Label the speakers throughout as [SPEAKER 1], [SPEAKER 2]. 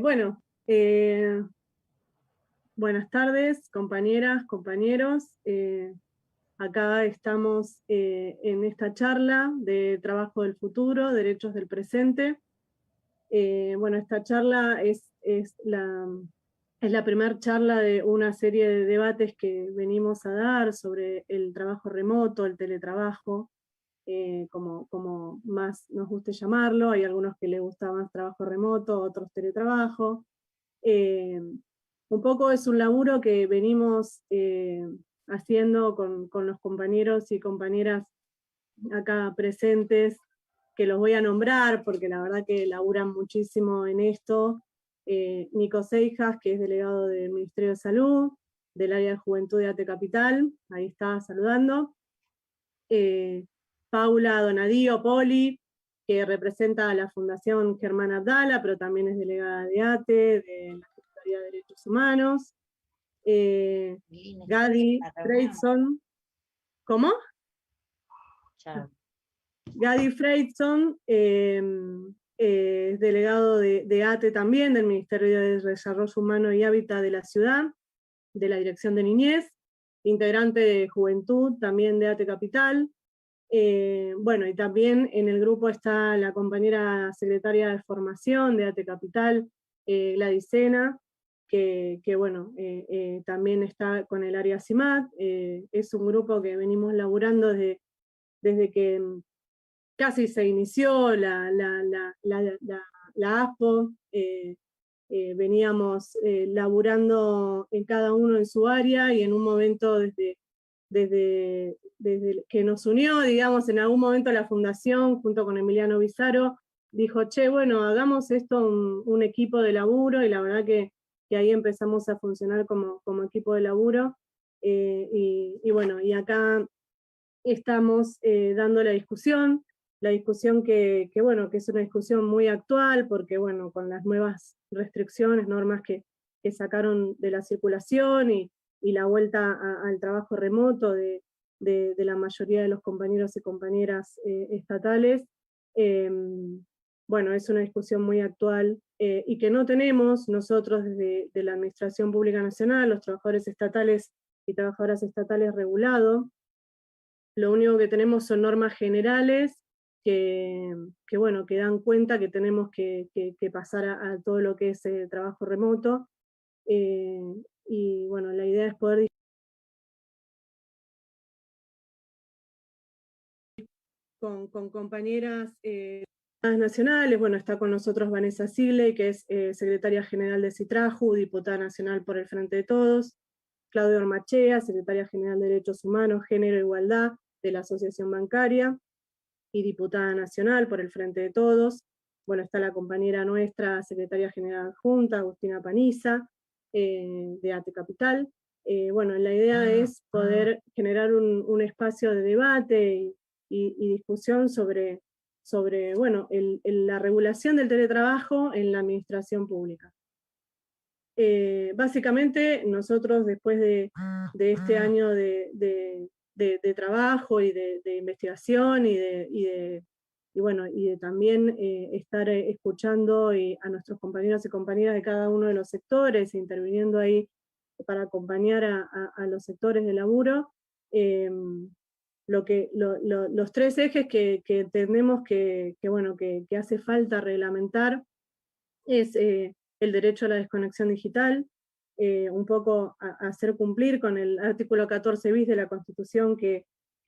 [SPEAKER 1] Bueno, buenas tardes, compañeras, compañeros. Acá estamos en esta charla de trabajo del futuro, derechos del presente. Bueno, esta charla es la primera charla de una serie de debates que venimos a dar sobre el trabajo remoto, el teletrabajo, como más nos guste llamarlo. Hay algunos que les gusta más trabajo remoto, otros teletrabajo. Un poco es un laburo que venimos haciendo con los compañeros y compañeras acá presentes, que los voy a nombrar porque la verdad que laburan muchísimo en esto. Nico Seijas, que es delegado del Ministerio de Salud, del área de Juventud de ATE Capital, ahí está saludando. Paula Donadío Poli, que representa a la Fundación Germán Abdala, pero también es delegada de ATE, de la Secretaría de Derechos Humanos. Gadi Freidson, ¿cómo?
[SPEAKER 2] Chao.
[SPEAKER 1] Gadi Freidson es delegado de ATE también, del Ministerio de Desarrollo Humano y Hábitat de la Ciudad, de la Dirección de Niñez, integrante de Juventud también de ATE Capital. Bueno, y también en el grupo está la compañera secretaria de Formación de ATE Capital, Gladys Sena, que bueno, también está con el área CIMAT. Es un grupo que venimos laburando desde que casi se inició la ASPO. Veníamos laburando en cada uno en su área, y en un momento desde que nos unió, digamos, en algún momento la fundación, junto con Emiliano Bizarro, dijo, che, bueno, hagamos esto un equipo de laburo, y la verdad que ahí empezamos a funcionar como equipo de laburo. Y bueno, y acá estamos dando la discusión bueno, que es una discusión muy actual, porque bueno, con las nuevas restricciones, normas que sacaron de la circulación, y la vuelta al trabajo remoto de la mayoría de los compañeros y compañeras estatales, bueno, es una discusión muy actual, y que no tenemos nosotros desde la Administración Pública Nacional, los trabajadores estatales y trabajadoras estatales regulado. Lo único que tenemos son normas generales que bueno, que dan cuenta que tenemos que pasar a todo lo que es trabajo remoto. Y bueno, la idea es poder con compañeras nacionales. Bueno, está con nosotros Vanessa Sigley, que es secretaria general de CITRAJU, diputada nacional por el Frente de Todos. Claudio Ormachea, secretaria general de Derechos Humanos, Género e Igualdad de la Asociación Bancaria y diputada nacional por el Frente de Todos. Bueno, está la compañera nuestra, secretaria general adjunta, Agustina Paniza, de ATE Capital. Bueno, la idea es poder generar un espacio de debate y discusión sobre bueno, la regulación del teletrabajo en la administración pública. Básicamente, nosotros después de este año de trabajo y de investigación y bueno, y de también estar escuchando a nuestros compañeros y compañeras de cada uno de los sectores, interviniendo ahí para acompañar a los sectores de laburo, los tres ejes que entendemos bueno, que hace falta reglamentar es el derecho a la desconexión digital, un poco a hacer cumplir con el artículo 14 bis de la Constitución que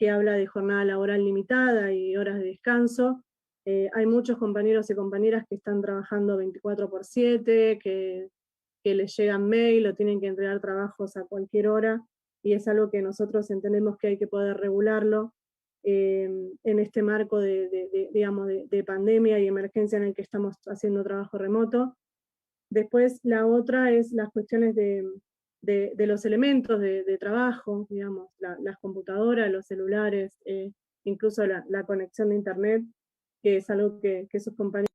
[SPEAKER 1] habla de jornada laboral limitada y horas de descanso. Hay muchos compañeros y compañeras que están trabajando 24/7, que les llegan mail o tienen que entregar trabajos a cualquier hora, y es algo que nosotros entendemos que hay que poder regularlo en este marco digamos, de pandemia y emergencia en el que estamos haciendo trabajo remoto. Después la otra es las cuestiones de los elementos de trabajo, digamos, las computadoras, los celulares, incluso la conexión de internet, que es algo que sus compañeros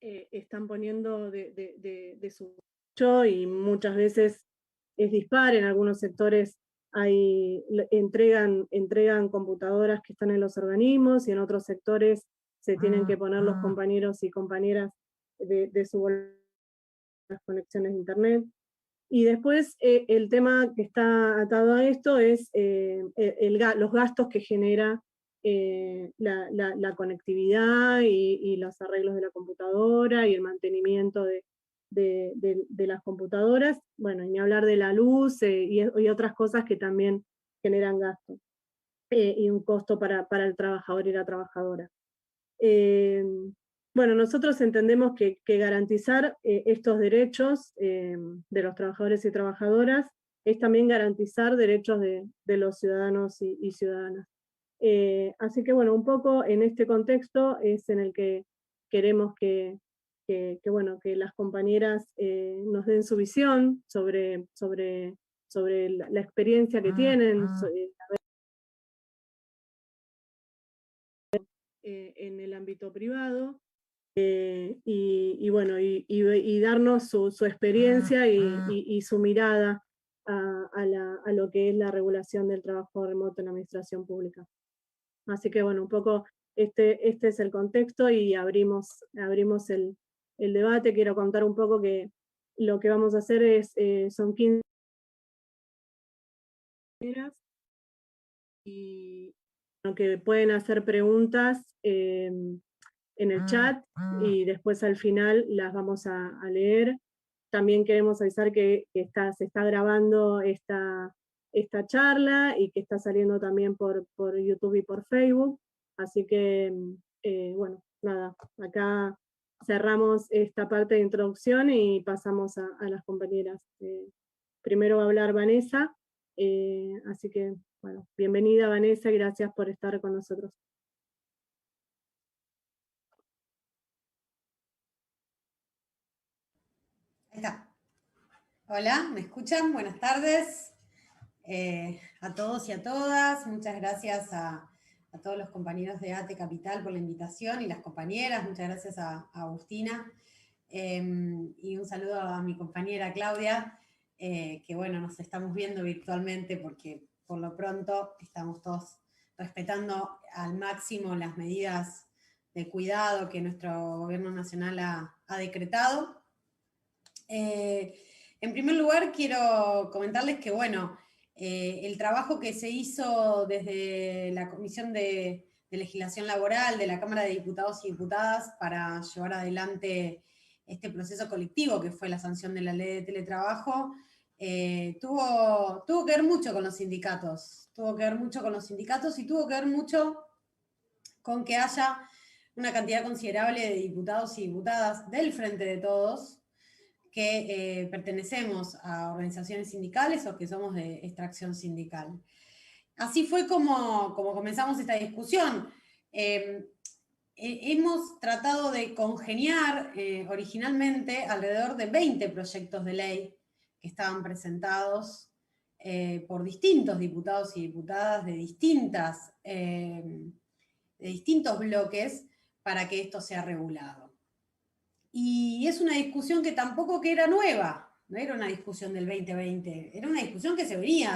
[SPEAKER 1] están poniendo de su derecho, y muchas veces es dispar. En algunos sectores entregan computadoras que están en los organismos, y en otros sectores se tienen que poner los compañeros y compañeras de su las conexiones de internet. Y después el tema que está atado a esto es los gastos que genera la conectividad y los arreglos de la computadora y el mantenimiento de las computadoras, bueno, y ni hablar de la luz y otras cosas que también generan gasto y un costo para el trabajador y la trabajadora. Bueno, nosotros entendemos que garantizar estos derechos de los trabajadores y trabajadoras es también garantizar derechos de los ciudadanos y ciudadanas. Así que bueno, un poco en este contexto es en el que queremos bueno, que las compañeras nos den su visión sobre la experiencia que tienen en el ámbito privado. Y bueno, y darnos su experiencia y su mirada a lo que es la regulación del trabajo remoto en la administración pública. Así que bueno, un poco este es el contexto y abrimos el debate. Quiero contar un poco que lo que vamos a hacer son 15 y que pueden hacer preguntas en el chat y después al final las vamos a leer. También queremos avisar que se está grabando esta charla y que está saliendo también por YouTube y por Facebook. Así que, bueno, nada, acá cerramos esta parte de introducción y pasamos a las compañeras. Primero va a hablar Vanessa, así que, bueno, bienvenida Vanessa, gracias por estar con nosotros.
[SPEAKER 3] Ahí está. Hola, ¿me escuchan? Buenas tardes a todos y a todas. Muchas gracias a todos los compañeros de ATE Capital por la invitación y las compañeras. Muchas gracias a Agustina. Y un saludo a mi compañera Claudia, que bueno, nos estamos viendo virtualmente porque por lo pronto estamos todos respetando al máximo las medidas de cuidado que nuestro gobierno nacional ha decretado. En primer lugar, quiero comentarles que, bueno, el trabajo que se hizo desde la Comisión de Legislación Laboral de la Cámara de Diputados y Diputadas para llevar adelante este proceso colectivo que fue la sanción de la ley de teletrabajo, tuvo que ver mucho con los sindicatos, y tuvo que ver mucho con que haya una cantidad considerable de diputados y diputadas del Frente de Todos, que pertenecemos a organizaciones sindicales o que somos de extracción sindical. Así fue como comenzamos esta discusión. Hemos tratado de congeniar originalmente alrededor de 20 proyectos de ley que estaban presentados por distintos diputados y diputadas de distintos bloques para que esto sea regulado. Y es una discusión que tampoco que era nueva, no era una discusión del 2020, era una discusión que se venía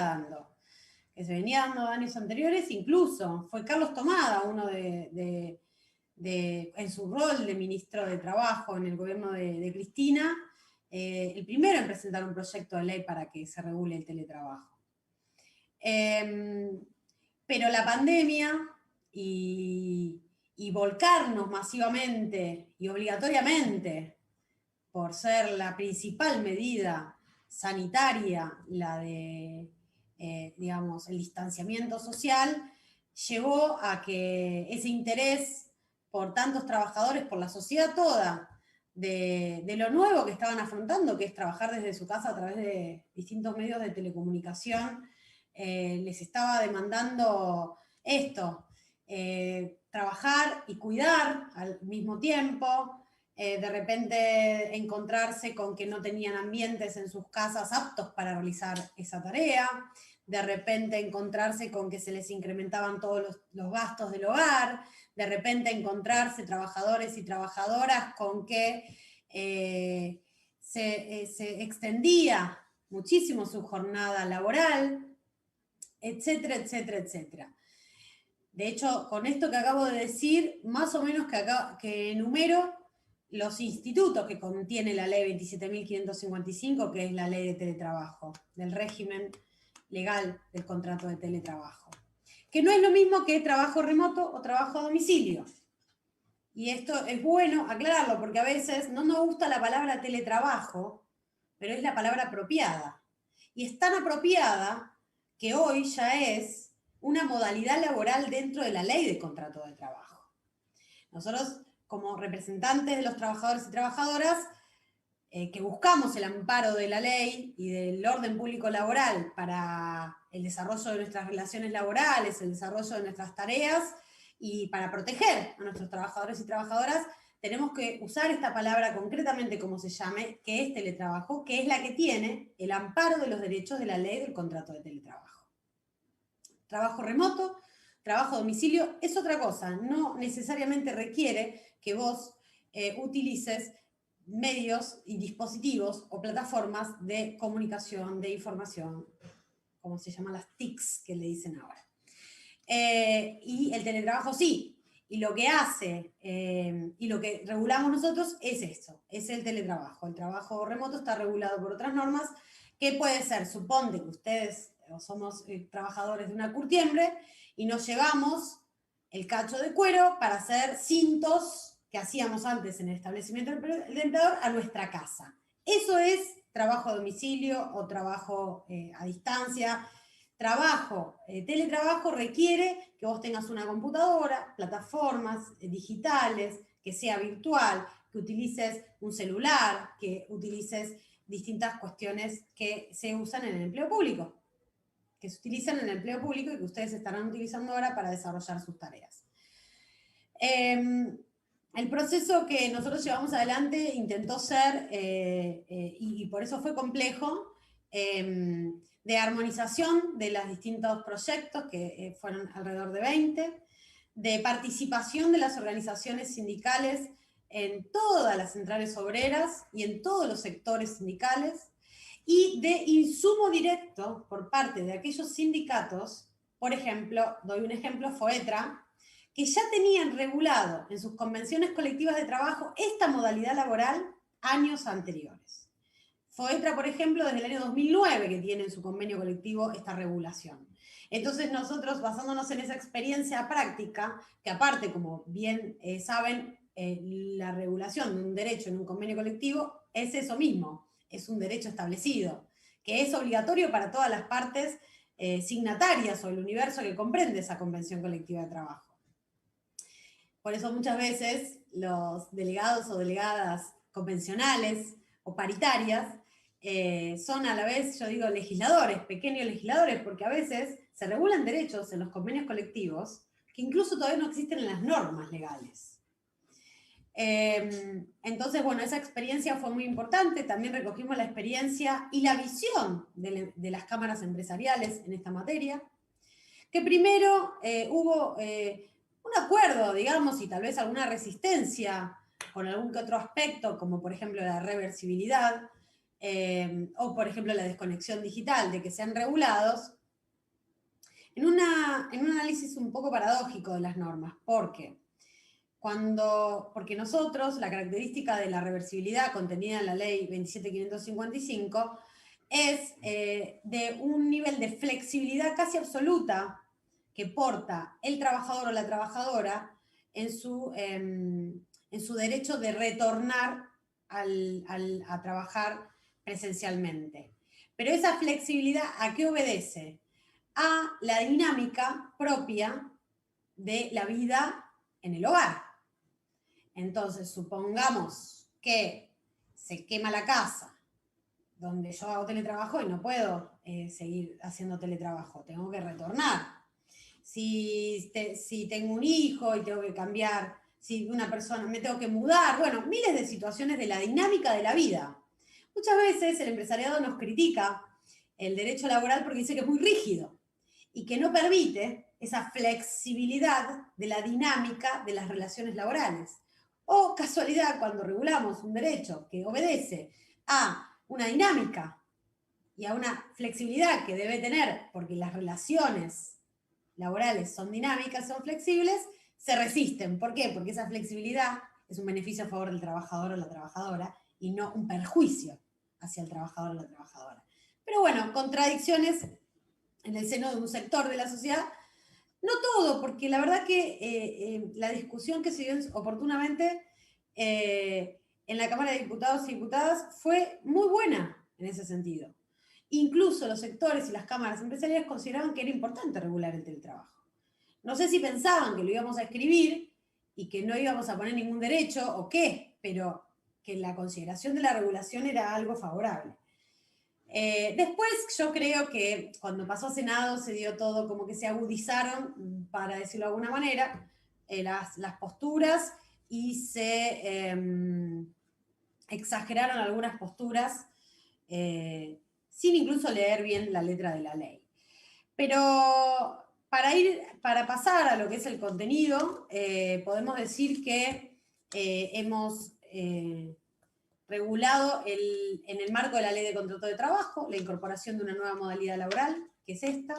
[SPEAKER 3] dando años anteriores. Incluso fue Carlos Tomada, uno en su rol de ministro de Trabajo en el gobierno de Cristina, el primero en presentar un proyecto de ley para que se regule el teletrabajo. Pero la pandemia y volcarnos masivamente y obligatoriamente, por ser la principal medida sanitaria, la de, digamos, el distanciamiento social, llevó a que ese interés por tantos trabajadores, por la sociedad toda, de lo nuevo que estaban afrontando, que es trabajar desde su casa a través de distintos medios de telecomunicación, les estaba demandando esto, trabajar y cuidar al mismo tiempo, de repente encontrarse con que no tenían ambientes en sus casas aptos para realizar esa tarea, de repente encontrarse con que se les incrementaban todos los gastos del hogar, de repente encontrarse trabajadores y trabajadoras con que se extendía muchísimo su jornada laboral, etcétera, etcétera, etcétera. De hecho, con esto que acabo de decir, más o menos que enumero los institutos que contiene la ley 27.555, que es la ley de teletrabajo, del régimen legal del contrato de teletrabajo. Que no es lo mismo que trabajo remoto o trabajo a domicilio. Y esto es bueno aclararlo, porque a veces no nos gusta la palabra teletrabajo, pero es la palabra apropiada. Y es tan apropiada que hoy ya es una modalidad laboral dentro de la ley de contrato de trabajo. Nosotros, como representantes de los trabajadores y trabajadoras, que buscamos el amparo de la ley y del orden público laboral para el desarrollo de nuestras relaciones laborales, el desarrollo de nuestras tareas y para proteger a nuestros trabajadores y trabajadoras, tenemos que usar esta palabra concretamente como se llame, que es teletrabajo, que es la que tiene el amparo de los derechos de la ley del contrato de teletrabajo. Trabajo remoto, trabajo a domicilio, es otra cosa, no necesariamente requiere que vos utilices medios y dispositivos o plataformas de comunicación, de información, como se llaman las TICs que le dicen ahora. Y el teletrabajo sí, y lo que hace y lo que regulamos nosotros es esto, es el teletrabajo. El trabajo remoto está regulado por otras normas, que puede ser, suponte que ustedes somos trabajadores de una curtiembre y nos llevamos el cacho de cuero para hacer cintos que hacíamos antes en el establecimiento del empleador a nuestra casa. Eso es trabajo a domicilio o trabajo a distancia. Teletrabajo requiere que vos tengas una computadora, plataformas digitales, que sea virtual, que utilices un celular, que utilices distintas cuestiones que se usan en el empleo público, que se utilizan en el empleo público y que ustedes estarán utilizando ahora para desarrollar sus tareas. El proceso que nosotros llevamos adelante intentó ser, y por eso fue complejo, de armonización de los distintos proyectos, que fueron alrededor de 20, de participación de las organizaciones sindicales en todas las centrales obreras y en todos los sectores sindicales, y de insumo directo por parte de aquellos sindicatos, por ejemplo, doy un ejemplo, FOETRA, que ya tenían regulado en sus convenciones colectivas de trabajo esta modalidad laboral años anteriores. FOETRA, por ejemplo, desde el año 2009 que tiene en su convenio colectivo esta regulación. Entonces nosotros, basándonos en esa experiencia práctica, que aparte, como bien saben, la regulación de un derecho en un convenio colectivo es eso mismo, es un derecho establecido, que es obligatorio para todas las partes signatarias o el universo que comprende esa convención colectiva de trabajo. Por eso muchas veces los delegados o delegadas convencionales o paritarias son a la vez, yo digo, legisladores, pequeños legisladores, porque a veces se regulan derechos en los convenios colectivos que incluso todavía no existen en las normas legales. Entonces, bueno, esa experiencia fue muy importante. También recogimos la experiencia y la visión de las cámaras empresariales en esta materia, que primero hubo un acuerdo, digamos, y tal vez alguna resistencia con algún que otro aspecto, como por ejemplo la reversibilidad, o por ejemplo la desconexión digital, de que sean regulados, en un análisis un poco paradójico de las normas, porque nosotros, la característica de la reversibilidad contenida en la ley 27.555 es de un nivel de flexibilidad casi absoluta que porta el trabajador o la trabajadora en su derecho de retornar a trabajar presencialmente. Pero esa flexibilidad, ¿a qué obedece? A la dinámica propia de la vida en el hogar. Entonces, supongamos que se quema la casa donde yo hago teletrabajo y no puedo seguir haciendo teletrabajo, tengo que retornar. Si tengo un hijo y tengo que cambiar, si una persona me tengo que mudar, bueno, miles de situaciones de la dinámica de la vida. Muchas veces el empresariado nos critica el derecho laboral porque dice que es muy rígido y que no permite esa flexibilidad de la dinámica de las relaciones laborales. O casualidad, cuando regulamos un derecho que obedece a una dinámica y a una flexibilidad que debe tener, porque las relaciones laborales son dinámicas, son flexibles, se resisten. ¿Por qué? Porque esa flexibilidad es un beneficio a favor del trabajador o la trabajadora y no un perjuicio hacia el trabajador o la trabajadora. Pero bueno, contradicciones en el seno de un sector de la sociedad. No todo, porque la verdad que la discusión que se dio oportunamente en la Cámara de Diputados y Diputadas fue muy buena en ese sentido. Incluso los sectores y las cámaras empresariales consideraban que era importante regular el teletrabajo. No sé si pensaban que lo íbamos a escribir y que no íbamos a poner ningún derecho o qué, pero que la consideración de la regulación era algo favorable. Después yo creo que cuando pasó a Senado se dio todo como que se agudizaron, para decirlo de alguna manera, las posturas y se exageraron algunas posturas sin incluso leer bien la letra de la ley. Pero para pasar a lo que es el contenido, podemos decir que hemos regulado en el marco de la Ley de Contrato de Trabajo la incorporación de una nueva modalidad laboral, que es esta.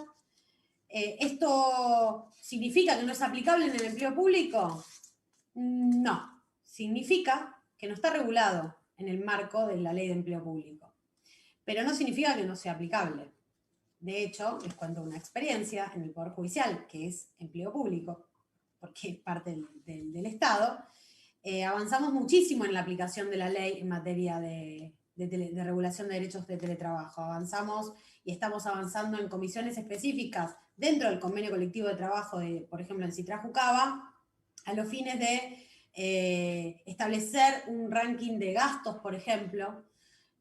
[SPEAKER 3] ¿Esto significa que no es aplicable en el empleo público? No, significa que no está regulado en el marco de la Ley de Empleo Público, pero no significa que no sea aplicable. De hecho, les cuento una experiencia en el Poder Judicial, que es empleo público, porque es parte del Estado. Avanzamos muchísimo en la aplicación de la ley en materia de regulación de derechos de teletrabajo. Avanzamos y estamos avanzando en comisiones específicas dentro del convenio colectivo de trabajo, por ejemplo, en Citra Jucaba, a los fines de establecer un ranking de gastos, por ejemplo,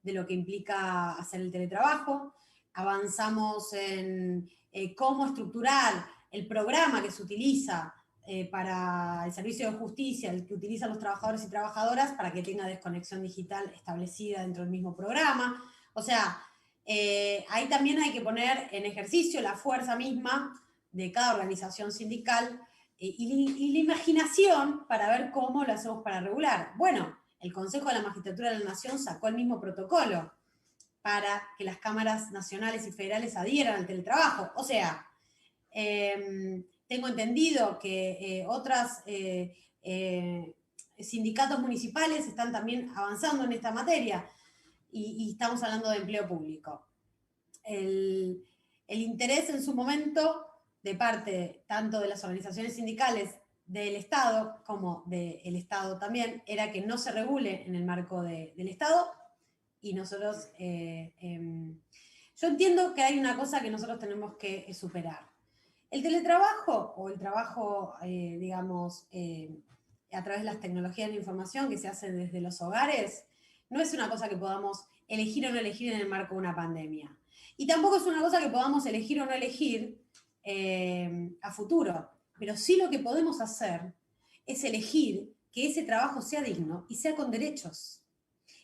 [SPEAKER 3] de lo que implica hacer el teletrabajo. Avanzamos en cómo estructurar el programa que se utiliza para el servicio de justicia, el que utilizan los trabajadores y trabajadoras, para que tenga desconexión digital establecida dentro del mismo programa. O sea, ahí también hay que poner en ejercicio la fuerza misma de cada organización sindical y la imaginación para ver cómo lo hacemos para regular. Bueno, el Consejo de la Magistratura de la Nación sacó el mismo protocolo para que las cámaras nacionales y federales adhieran al teletrabajo. O sea, tengo entendido que otros sindicatos municipales están también avanzando en esta materia y estamos hablando de empleo público. El interés en su momento de parte tanto de las organizaciones sindicales del Estado como del Estado también era que no se regule en el marco del Estado y nosotros, yo entiendo que hay una cosa que nosotros tenemos que superar. El teletrabajo o el trabajo, digamos, a través de las tecnologías de la información que se hace desde los hogares, no es una cosa que podamos elegir o no elegir en el marco de una pandemia. Y tampoco es una cosa que podamos elegir o no elegir a futuro. Pero sí lo que podemos hacer es elegir que ese trabajo sea digno y sea con derechos.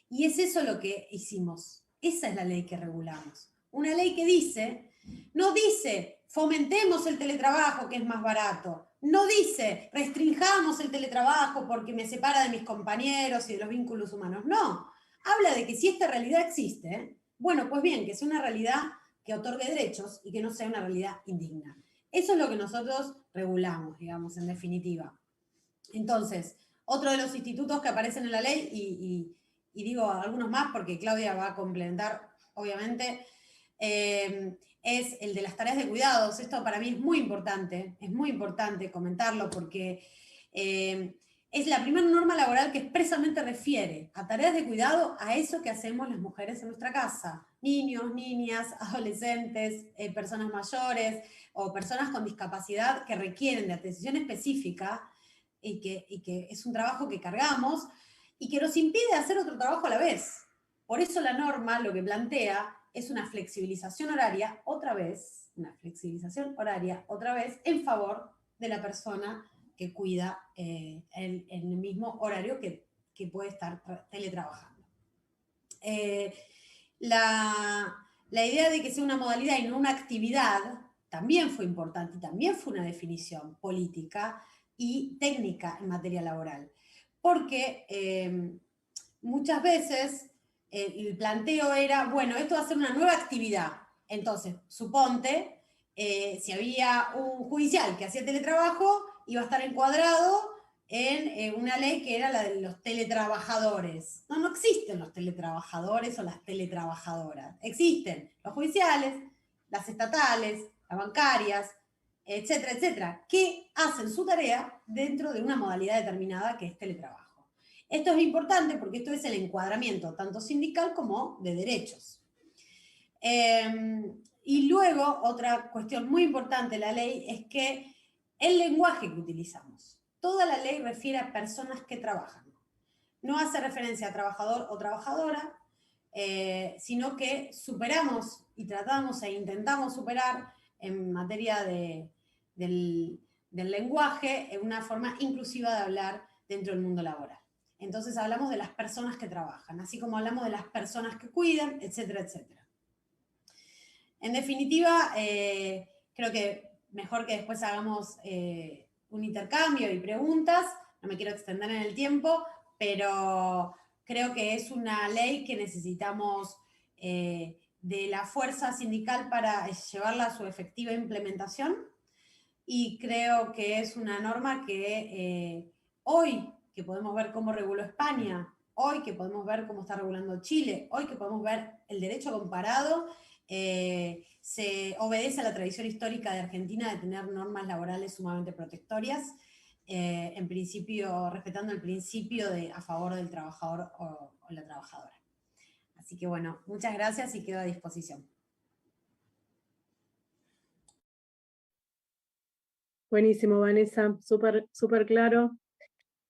[SPEAKER 3] Y es eso lo que hicimos. Esa es la ley que regulamos. Una ley que dice, no dice fomentemos el teletrabajo que es más barato, no dice restringamos el teletrabajo porque me separa de mis compañeros y de los vínculos humanos, no. Habla de que si esta realidad existe, bueno, pues bien, que sea una realidad que otorgue derechos y que no sea una realidad indigna. Eso es lo que nosotros regulamos, digamos, en definitiva. Entonces, otro de los institutos que aparecen en la ley, y digo algunos más porque Claudia va a complementar, obviamente, es el de las tareas de cuidados. Esto para mí es muy importante comentarlo porque es la primera norma laboral que expresamente refiere a tareas de cuidado a eso que hacemos las mujeres en nuestra casa. Niños, niñas, adolescentes, personas mayores o personas con discapacidad que requieren de atención específica y que es un trabajo que cargamos y que nos impide hacer otro trabajo a la vez. Por eso la norma lo que plantea es una flexibilización horaria, otra vez, en favor de la persona que cuida en el mismo horario que puede estar teletrabajando. La idea de que sea una modalidad y no una actividad también fue importante y también fue una definición política y técnica en materia laboral. Porque muchas veces el planteo era, bueno, esto va a ser una nueva actividad. Entonces, suponte, si había un judicial que hacía teletrabajo, iba a estar encuadrado en una ley que era la de los teletrabajadores. No, no existen los teletrabajadores o las teletrabajadoras. Existen los judiciales, las estatales, las bancarias, etcétera, etcétera, que hacen su tarea dentro de una modalidad determinada que es teletrabajo. Esto es importante porque esto es el encuadramiento tanto sindical como de derechos. Y luego, otra cuestión muy importante de la ley es que el lenguaje que utilizamos. Toda la ley refiere a personas que trabajan. No hace referencia a trabajador o trabajadora, sino que superamos y tratamos e intentamos superar en materia del lenguaje en una forma inclusiva de hablar dentro del mundo laboral. Entonces hablamos de las personas que trabajan, así como hablamos de las personas que cuidan, etcétera, etcétera. En definitiva, creo que mejor que después hagamos un intercambio y preguntas. No me quiero extender en el tiempo, pero creo que es una ley que necesitamos de la fuerza sindical para llevarla a su efectiva implementación. Y creo que es una norma que hoy, que podemos ver cómo reguló España, hoy que podemos ver cómo está regulando Chile, hoy que podemos ver el derecho comparado, se obedece a la tradición histórica de Argentina de tener normas laborales sumamente protectorias, en principio, respetando el principio de a favor del trabajador o la trabajadora. Así que bueno, muchas gracias y quedo a disposición.
[SPEAKER 1] Buenísimo, Vanessa, súper claro.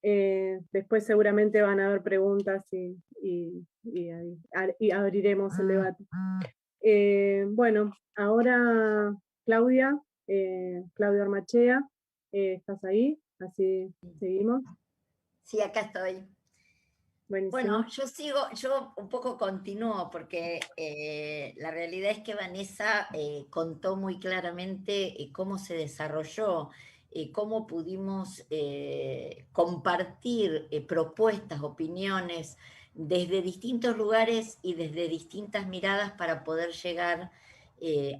[SPEAKER 1] Después seguramente van a haber preguntas y abriremos el debate. Bueno, ahora Claudia Ormachea, ¿estás ahí? Así seguimos.
[SPEAKER 2] Sí, acá estoy.
[SPEAKER 1] Buenísimo.
[SPEAKER 2] Bueno, yo un poco continúo porque la realidad es que Vanessa contó muy claramente cómo se desarrolló, cómo pudimos compartir propuestas, opiniones desde distintos lugares y desde distintas miradas para poder llegar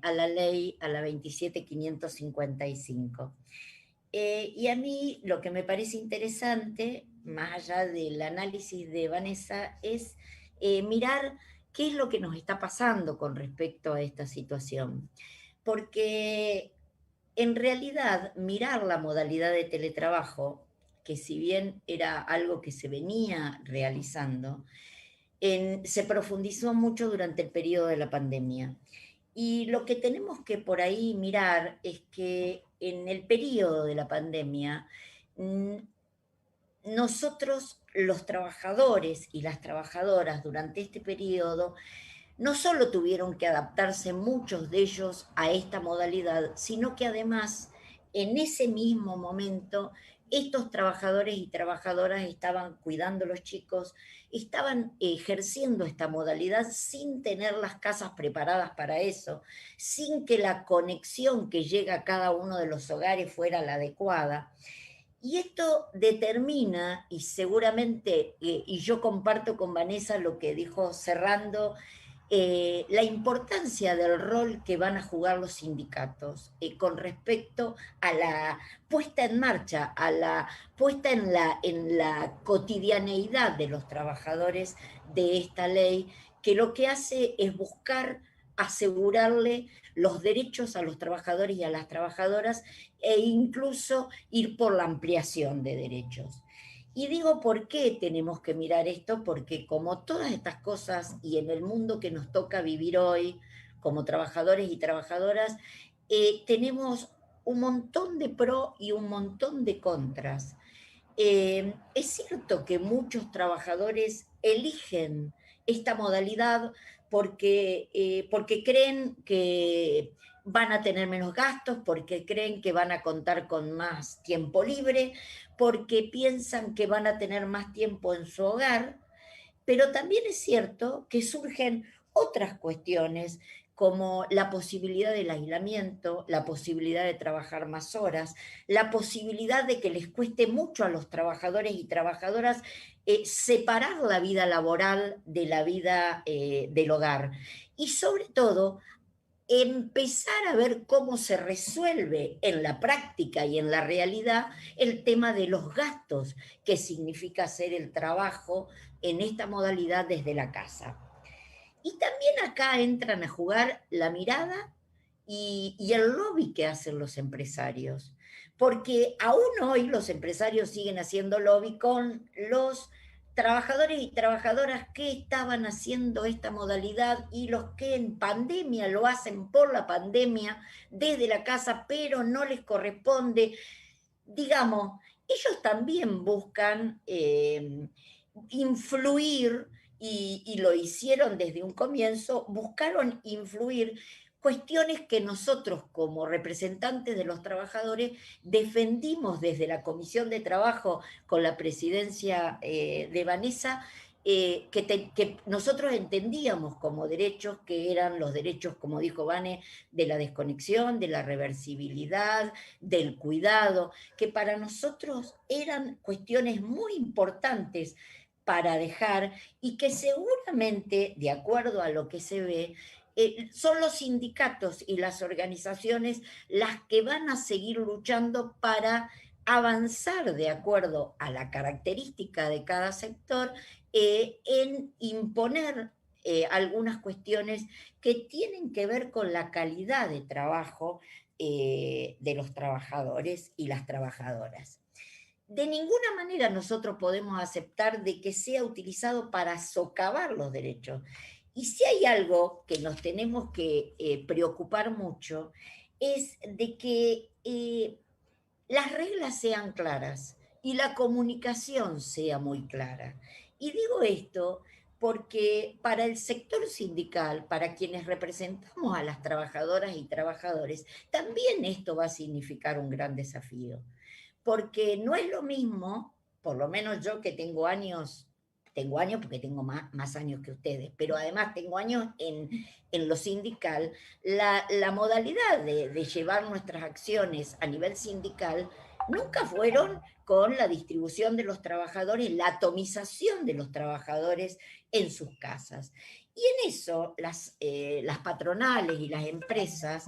[SPEAKER 2] a la ley, a la 27.555. Y a mí lo que me parece interesante, más allá del análisis de Vanessa, es mirar qué es lo que nos está pasando con respecto a esta situación. Porque en realidad mirar la modalidad de teletrabajo, que si bien era algo que se venía realizando, se profundizó mucho durante el periodo de la pandemia. Y lo que tenemos que por ahí mirar es que en el periodo de la pandemia, nosotros los trabajadores y las trabajadoras durante este periodo no solo tuvieron que adaptarse muchos de ellos a esta modalidad, sino que además en ese mismo momento estos trabajadores y trabajadoras estaban cuidando a los chicos, estaban ejerciendo esta modalidad sin tener las casas preparadas para eso, sin que la conexión que llega a cada uno de los hogares fuera la adecuada. Y esto determina, y seguramente, y yo comparto con Vanessa lo que dijo cerrando, la importancia del rol que van a jugar los sindicatos con respecto a la puesta en marcha, a la puesta en la cotidianeidad de los trabajadores de esta ley, que lo que hace es buscar asegurarle los derechos a los trabajadores y a las trabajadoras e incluso ir por la ampliación de derechos. Y digo, ¿por qué tenemos que mirar esto? Porque como todas estas cosas y en el mundo que nos toca vivir hoy, como trabajadores y trabajadoras, tenemos un montón de pro y un montón de contras. Es cierto que muchos trabajadores eligen esta modalidad porque creen que van a tener menos gastos, porque creen que van a contar con más tiempo libre, porque piensan que van a tener más tiempo en su hogar, pero también es cierto que surgen otras cuestiones como la posibilidad del aislamiento, la posibilidad de trabajar más horas, la posibilidad de que les cueste mucho a los trabajadores y trabajadoras separar la vida laboral de la vida del hogar. Y sobre todo, empezar a ver cómo se resuelve en la práctica y en la realidad el tema de los gastos que significa hacer el trabajo en esta modalidad desde la casa. Y también acá entran a jugar la mirada y el lobby que hacen los empresarios, porque aún hoy los empresarios siguen haciendo lobby con los trabajadores y trabajadoras que estaban haciendo esta modalidad y los que en pandemia lo hacen por la pandemia desde la casa, pero no les corresponde. Digamos, ellos también buscan influir y lo hicieron desde un comienzo, buscaron influir cuestiones que nosotros como representantes de los trabajadores defendimos desde la Comisión de Trabajo con la presidencia de Vanessa, que nosotros entendíamos como derechos, que eran los derechos, como dijo Vane, de la desconexión, de la reversibilidad, del cuidado, que para nosotros eran cuestiones muy importantes para dejar y que seguramente, de acuerdo a lo que se ve, son los sindicatos y las organizaciones las que van a seguir luchando para avanzar de acuerdo a la característica de cada sector en imponer algunas cuestiones que tienen que ver con la calidad de trabajo de los trabajadores y las trabajadoras. De ninguna manera nosotros podemos aceptar de que sea utilizado para socavar los derechos. Y si hay algo que nos tenemos que preocupar mucho, es de que las reglas sean claras y la comunicación sea muy clara. Y digo esto porque para el sector sindical, para quienes representamos a las trabajadoras y trabajadores, también esto va a significar un gran desafío. Porque no es lo mismo, por lo menos yo que tengo años porque tengo más años que ustedes, pero además tengo años en lo sindical, la modalidad de llevar nuestras acciones a nivel sindical nunca fueron con la distribución de los trabajadores, la atomización de los trabajadores en sus casas. Y en eso las patronales y las empresas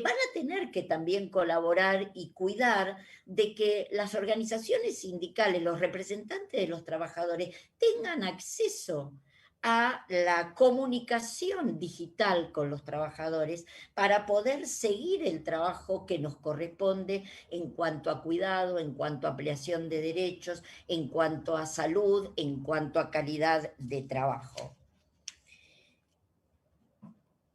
[SPEAKER 2] van a tener que también colaborar y cuidar de que las organizaciones sindicales, los representantes de los trabajadores, tengan acceso a la comunicación digital con los trabajadores para poder seguir el trabajo que nos corresponde en cuanto a cuidado, en cuanto a ampliación de derechos, en cuanto a salud, en cuanto a calidad de trabajo.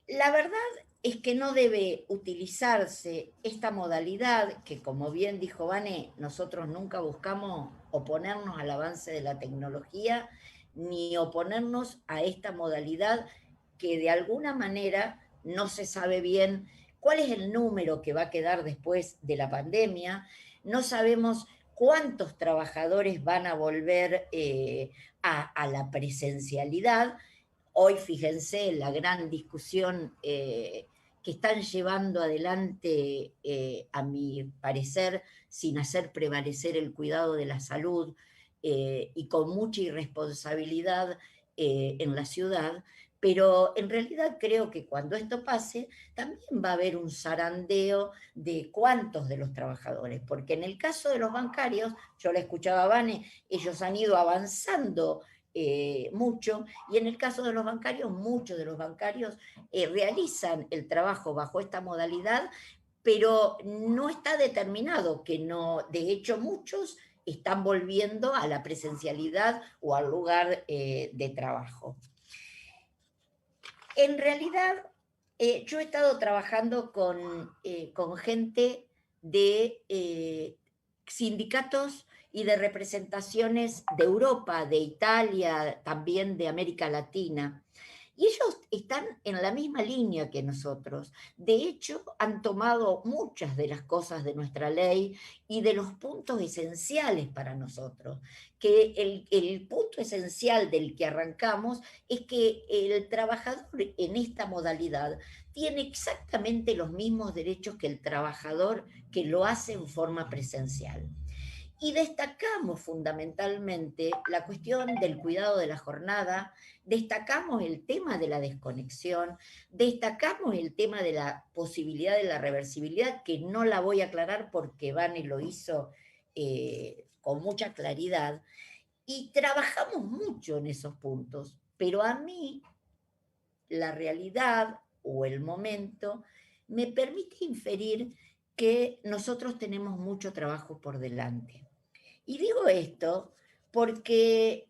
[SPEAKER 2] La verdad es que no debe utilizarse esta modalidad que, como bien dijo Vane, nosotros nunca buscamos oponernos al avance de la tecnología ni oponernos a esta modalidad que de alguna manera no se sabe bien cuál es el número que va a quedar después de la pandemia, no sabemos cuántos trabajadores van a volver a la presencialidad. Hoy, fíjense, la gran discusión que están llevando adelante, a mi parecer, sin hacer prevalecer el cuidado de la salud y con mucha irresponsabilidad en la ciudad, pero en realidad creo que cuando esto pase, también va a haber un zarandeo de cuántos de los trabajadores, porque en el caso de los bancarios, yo la escuchaba a Vane, ellos han ido avanzando mucho, y en el caso de los bancarios, muchos de los bancarios realizan el trabajo bajo esta modalidad, pero no está determinado que no, de hecho muchos están volviendo a la presencialidad o al lugar de trabajo. En realidad, yo he estado trabajando con gente de sindicatos y de representaciones de Europa, de Italia, también de América Latina. Y ellos están en la misma línea que nosotros. De hecho, han tomado muchas de las cosas de nuestra ley y de los puntos esenciales para nosotros. Que el punto esencial del que arrancamos es que el trabajador en esta modalidad tiene exactamente los mismos derechos que el trabajador que lo hace en forma presencial. Y destacamos fundamentalmente la cuestión del cuidado de la jornada, destacamos el tema de la desconexión, destacamos el tema de la posibilidad de la reversibilidad, que no la voy a aclarar porque Vane lo hizo con mucha claridad, y trabajamos mucho en esos puntos, pero a mí la realidad o el momento me permite inferir que nosotros tenemos mucho trabajo por delante. Y digo esto porque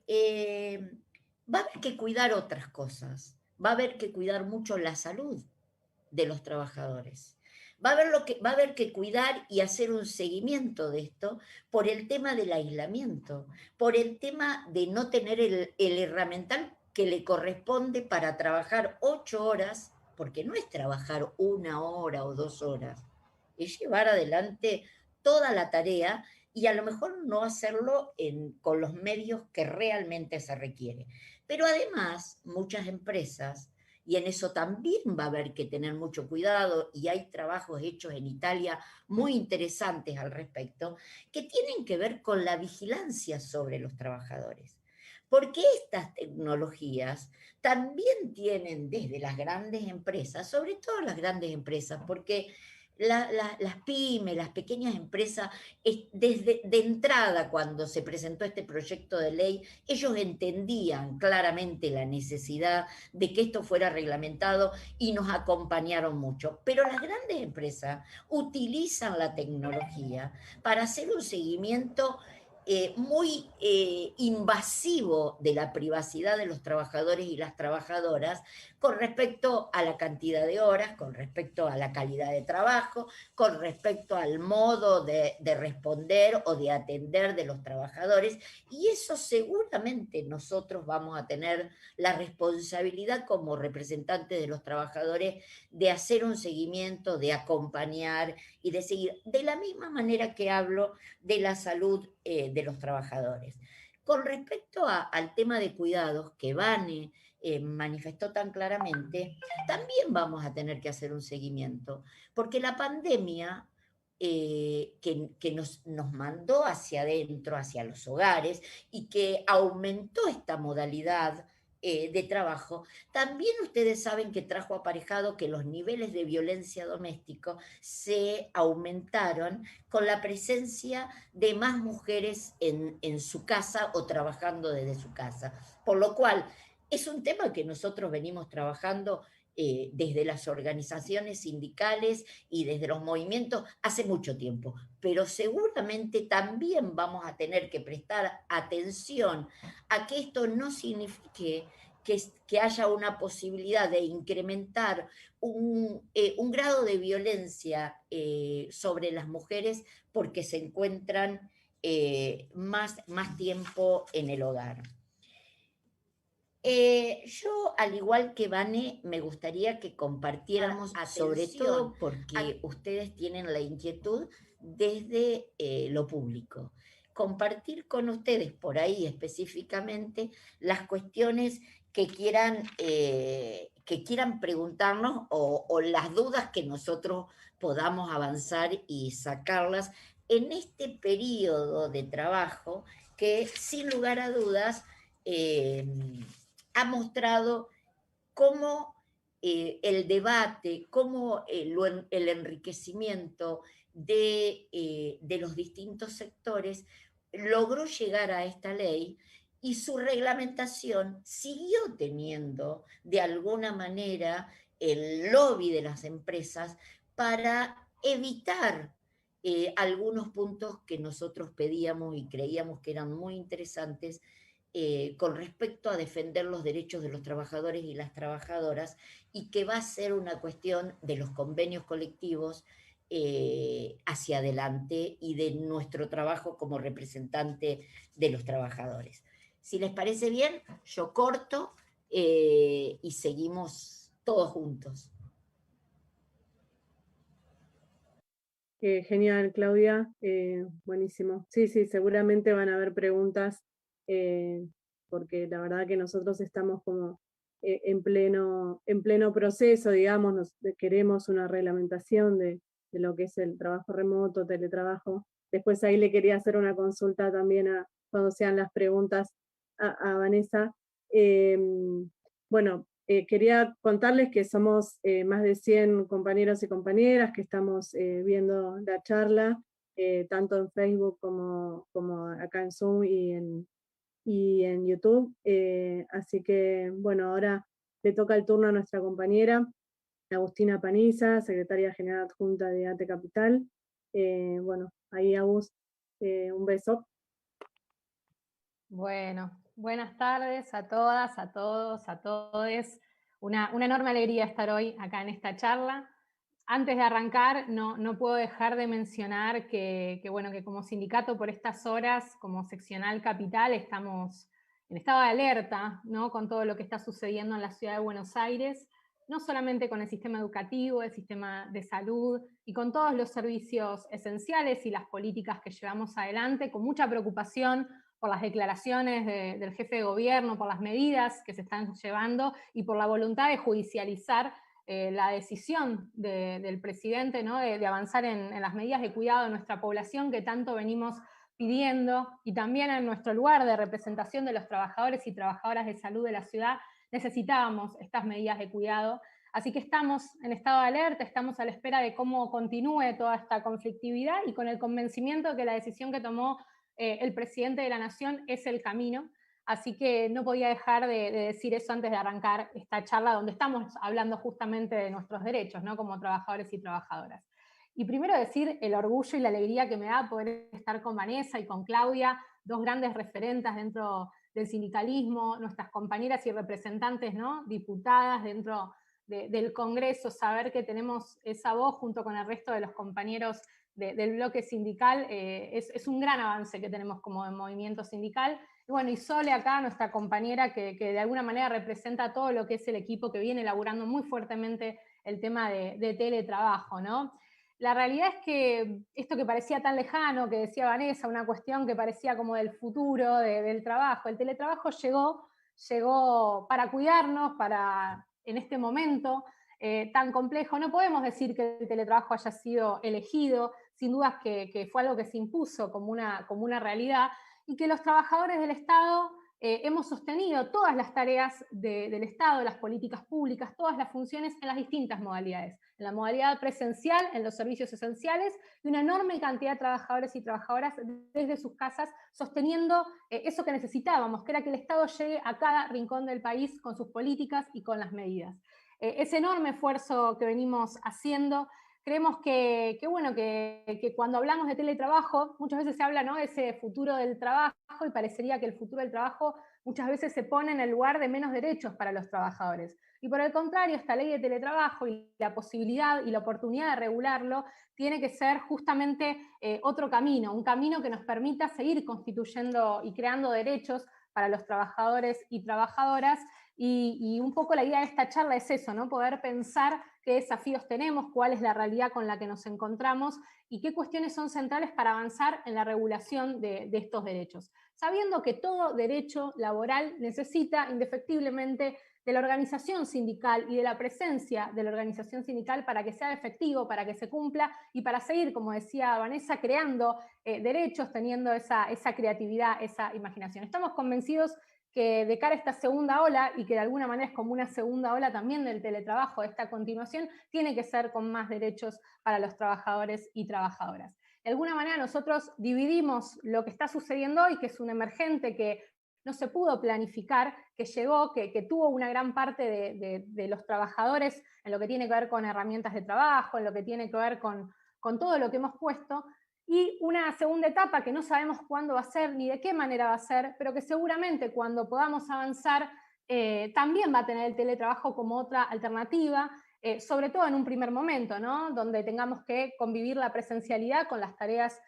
[SPEAKER 2] va a haber que cuidar otras cosas, va a haber que cuidar mucho la salud de los trabajadores. Va a haber que cuidar y hacer un seguimiento de esto por el tema del aislamiento, por el tema de no tener el herramental que le corresponde para trabajar 8 horas, porque no es trabajar 1 hora o 2 horas, es llevar adelante toda la tarea y a lo mejor no hacerlo con los medios que realmente se requiere. Pero además, muchas empresas, y en eso también va a haber que tener mucho cuidado, y hay trabajos hechos en Italia muy interesantes al respecto, que tienen que ver con la vigilancia sobre los trabajadores. Porque estas tecnologías también tienen desde las grandes empresas, sobre todo las grandes empresas, porque las pymes, las pequeñas empresas, desde de entrada cuando se presentó este proyecto de ley, ellos entendían claramente la necesidad de que esto fuera reglamentado y nos acompañaron mucho. Pero las grandes empresas utilizan la tecnología para hacer un seguimiento muy invasivo de la privacidad de los trabajadores y las trabajadoras con respecto a la cantidad de horas, con respecto a la calidad de trabajo, con respecto al modo de responder o de atender de los trabajadores, y eso seguramente nosotros vamos a tener la responsabilidad como representantes de los trabajadores de hacer un seguimiento, de acompañar y de seguir, de la misma manera que hablo de la salud de los trabajadores. Con respecto al tema de cuidados que Vane manifestó tan claramente, también vamos a tener que hacer un seguimiento, porque la pandemia que nos mandó hacia adentro, hacia los hogares, y que aumentó esta modalidad de trabajo, también ustedes saben que trajo aparejado que los niveles de violencia doméstica se aumentaron con la presencia de más mujeres en su casa o trabajando desde su casa. Por lo cual, es un tema que nosotros venimos trabajando desde las organizaciones sindicales y desde los movimientos hace mucho tiempo, pero seguramente también vamos a tener que prestar atención a que esto no signifique que haya una posibilidad de incrementar un grado de violencia sobre las mujeres porque se encuentran más tiempo en el hogar. Yo, al igual que Vane, me gustaría que compartiéramos, sobre todo porque ustedes tienen la inquietud desde lo público, compartir con ustedes por ahí específicamente las cuestiones que quieran preguntarnos o las dudas que nosotros podamos avanzar y sacarlas en este periodo de trabajo que, sin lugar a dudas, ha mostrado cómo el debate, cómo el enriquecimiento de los distintos sectores logró llegar a esta ley, y su reglamentación siguió teniendo de alguna manera el lobby de las empresas para evitar algunos puntos que nosotros pedíamos y creíamos que eran muy interesantes con respecto a defender los derechos de los trabajadores y las trabajadoras, y que va a ser una cuestión de los convenios colectivos hacia adelante y de nuestro trabajo como representante de los trabajadores. Si les parece bien, yo corto y seguimos todos juntos.
[SPEAKER 1] Genial, Claudia. Buenísimo. Sí, sí, seguramente van a haber preguntas, porque la verdad que nosotros estamos como en pleno proceso, digamos, queremos una reglamentación de lo que es el trabajo remoto, teletrabajo, después ahí le quería hacer una consulta también cuando sean las preguntas a Vanessa. Bueno, quería contarles que somos más de 100 compañeros y compañeras que estamos viendo la charla, tanto en Facebook como acá en Zoom y en YouTube. Así que, bueno, ahora le toca el turno a nuestra compañera, Agustina Paniza, secretaria general adjunta de ATE Capital. Bueno, ahí Agus, un beso.
[SPEAKER 4] Bueno, buenas tardes a todas, a todos, a todes. Una enorme alegría estar hoy acá en esta charla. Antes de arrancar, no puedo dejar de mencionar bueno, que como sindicato por estas horas, como seccional capital, estamos en estado de alerta, ¿no? Con todo lo que está sucediendo en la ciudad de Buenos Aires, no solamente con el sistema educativo, el sistema de salud y con todos los servicios esenciales y las políticas que llevamos adelante, con mucha preocupación por las declaraciones del jefe de gobierno, por las medidas que se están llevando y por la voluntad de judicializar la decisión del presidente, ¿no? de avanzar en las medidas de cuidado de nuestra población que tanto venimos pidiendo, y también en nuestro lugar de representación de los trabajadores y trabajadoras de salud de la ciudad, necesitábamos estas medidas de cuidado. Así que estamos en estado de alerta, estamos a la espera de cómo continúe toda esta conflictividad y con el convencimiento de que la decisión que tomó el presidente de la Nación es el camino. Así que no podía dejar de decir eso antes de arrancar esta charla donde estamos hablando justamente de nuestros derechos, ¿no? Como trabajadores y trabajadoras. Y primero decir el orgullo y la alegría que me da poder estar con Vanessa y con Claudia, dos grandes referentes dentro del sindicalismo, nuestras compañeras y representantes, ¿no? Diputadas dentro del Congreso, saber que tenemos esa voz junto con el resto de los compañeros del bloque sindical, es un gran avance que tenemos como movimiento sindical. Y bueno, y Sole acá, nuestra compañera, que de alguna manera representa todo lo que es el equipo que viene elaborando muy fuertemente el tema de teletrabajo, ¿no? La realidad es que esto que parecía tan lejano, que decía Vanessa, una cuestión que parecía como del futuro, del trabajo, el teletrabajo llegó para cuidarnos, para en este momento tan complejo. No podemos decir que el teletrabajo haya sido elegido, sin dudas que fue algo que se impuso como una realidad, y que los trabajadores del Estado hemos sostenido todas las tareas del Estado, las políticas públicas, todas las funciones en las distintas modalidades. En la modalidad presencial, en los servicios esenciales, y una enorme cantidad de trabajadores y trabajadoras desde sus casas sosteniendo eso que necesitábamos, que era que el Estado llegue a cada rincón del país con sus políticas y con las medidas. Ese enorme esfuerzo que venimos haciendo, creemos que cuando hablamos de teletrabajo, muchas veces se habla, ¿no?, de ese futuro del trabajo, y parecería que el futuro del trabajo muchas veces se pone en el lugar de menos derechos para los trabajadores. Y por el contrario, esta ley de teletrabajo y la posibilidad y la oportunidad de regularlo tiene que ser justamente otro camino, un camino que nos permita seguir constituyendo y creando derechos para los trabajadores y trabajadoras. Y un poco la idea de esta charla es eso, ¿no? Poder pensar qué desafíos tenemos, cuál es la realidad con la que nos encontramos y qué cuestiones son centrales para avanzar en la regulación de estos derechos. Sabiendo que todo derecho laboral necesita indefectiblemente de la organización sindical y de la presencia de la organización sindical para que sea efectivo, para que se cumpla y para seguir, como decía Vanessa, creando derechos, teniendo esa creatividad, esa imaginación. Estamos convencidos que de cara a esta segunda ola, y que de alguna manera es como una segunda ola también del teletrabajo, de esta continuación, tiene que ser con más derechos para los trabajadores y trabajadoras. De alguna manera nosotros dividimos lo que está sucediendo hoy, que es un emergente que no se pudo planificar, que llegó, que tuvo una gran parte de los trabajadores en lo que tiene que ver con herramientas de trabajo, en lo que tiene que ver con todo lo que hemos puesto, y una segunda etapa que no sabemos cuándo va a ser ni de qué manera va a ser, pero que seguramente cuando podamos avanzar también va a tener el teletrabajo como otra alternativa, sobre todo en un primer momento, ¿no?, donde tengamos que convivir la presencialidad con las tareas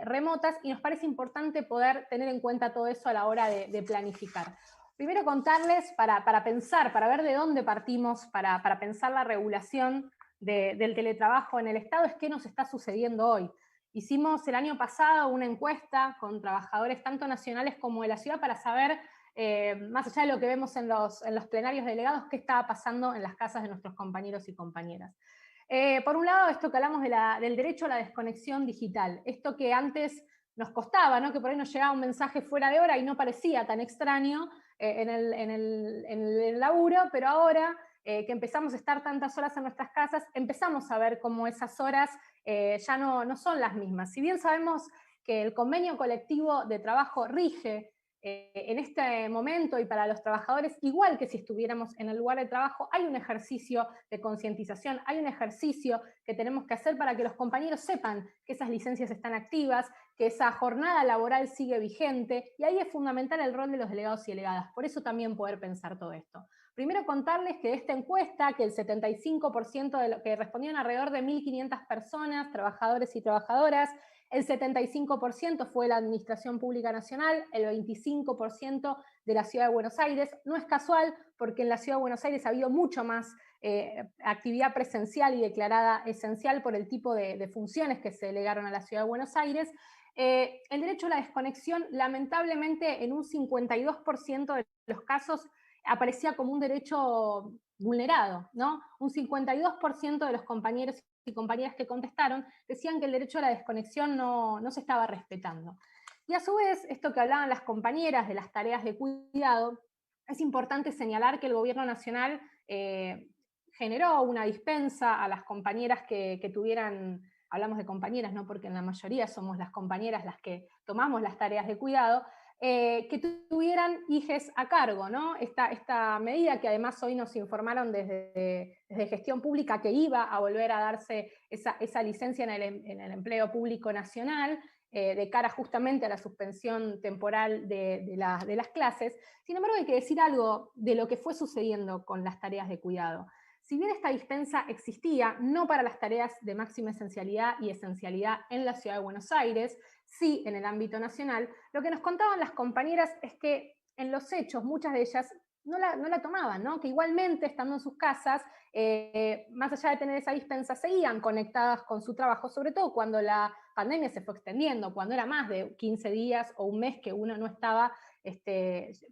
[SPEAKER 4] remotas, y nos parece importante poder tener en cuenta todo eso a la hora de planificar. Primero contarles, para pensar, para ver de dónde partimos, para pensar la regulación del teletrabajo en el Estado, es qué nos está sucediendo hoy. Hicimos el año pasado una encuesta con trabajadores tanto nacionales como de la ciudad para saber, más allá de lo que vemos en los plenarios delegados, qué estaba pasando en las casas de nuestros compañeros y compañeras. Por un lado, esto que hablamos del derecho a la desconexión digital, esto que antes nos costaba, ¿no? Que por ahí nos llegaba un mensaje fuera de hora y no parecía tan extraño en el laburo, pero ahora que empezamos a estar tantas horas en nuestras casas, empezamos a ver cómo esas horas ya no son las mismas. Si bien sabemos que el convenio colectivo de trabajo rige en este momento y para los trabajadores, igual que si estuviéramos en el lugar de trabajo, hay un ejercicio de concientización, hay un ejercicio que tenemos que hacer para que los compañeros sepan que esas licencias están activas, que esa jornada laboral sigue vigente, y ahí es fundamental el rol de los delegados y delegadas. Por eso también poder pensar todo esto. Primero contarles que esta encuesta, que el 75% de lo que respondieron alrededor de 1.500 personas, trabajadores y trabajadoras, el 75% fue la Administración Pública Nacional, el 25% de la Ciudad de Buenos Aires. No es casual, porque en la Ciudad de Buenos Aires ha habido mucho más actividad presencial y declarada esencial por el tipo de funciones que se delegaron a la Ciudad de Buenos Aires. El derecho a la desconexión, lamentablemente, en un 52% de los casos aparecía como un derecho vulnerado, ¿no? Un 52% de los compañeros y compañeras que contestaron decían que el derecho a la desconexión no se estaba respetando. Y a su vez, esto que hablaban las compañeras de las tareas de cuidado, es importante señalar que el gobierno nacional generó una dispensa a las compañeras que tuvieran, hablamos de compañeras, ¿no? Porque en la mayoría somos las compañeras las que tomamos las tareas de cuidado, que tuvieran hijes a cargo, ¿no? Esta medida que además hoy nos informaron desde Gestión Pública que iba a volver a darse esa licencia en el empleo público nacional, de cara justamente a la suspensión temporal de las clases. Sin embargo, hay que decir algo de lo que fue sucediendo con las tareas de cuidado. Si bien esta dispensa existía, no para las tareas de máxima esencialidad y esencialidad en la Ciudad de Buenos Aires, sí en el ámbito nacional, lo que nos contaban las compañeras es que en los hechos muchas de ellas no la tomaban, ¿no? Que igualmente estando en sus casas, más allá de tener esa dispensa, seguían conectadas con su trabajo, sobre todo cuando la pandemia se fue extendiendo, cuando era más de 15 días o un mes que uno no estaba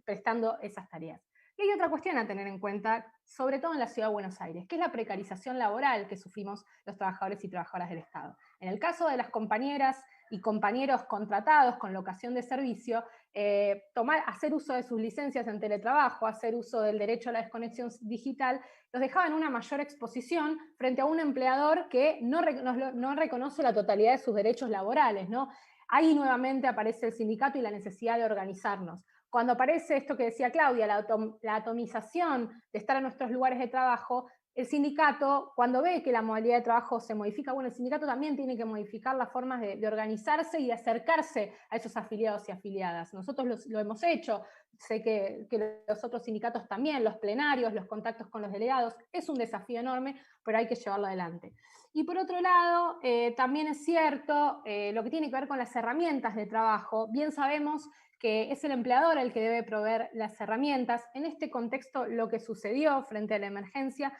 [SPEAKER 4] prestando esas tareas. Y hay otra cuestión a tener en cuenta, sobre todo en la Ciudad de Buenos Aires, que es la precarización laboral que sufrimos los trabajadores y trabajadoras del Estado. En el caso de las compañeras y compañeros contratados con locación de servicio, hacer uso de sus licencias en teletrabajo, hacer uso del derecho a la desconexión digital, los dejaba en una mayor exposición frente a un empleador que no reconoce la totalidad de sus derechos laborales, ¿no? Ahí nuevamente aparece el sindicato y la necesidad de organizarnos. Cuando aparece esto que decía Claudia, la atomización de estar en nuestros lugares de trabajo, el sindicato, cuando ve que la modalidad de trabajo se modifica, bueno, el sindicato también tiene que modificar las formas de organizarse y de acercarse a esos afiliados y afiliadas. Nosotros lo hemos hecho, sé que los otros sindicatos también, los plenarios, los contactos con los delegados, es un desafío enorme, pero hay que llevarlo adelante. Y por otro lado, también es cierto lo que tiene que ver con las herramientas de trabajo. Bien sabemos que es el empleador el que debe proveer las herramientas. En este contexto, lo que sucedió frente a la emergencia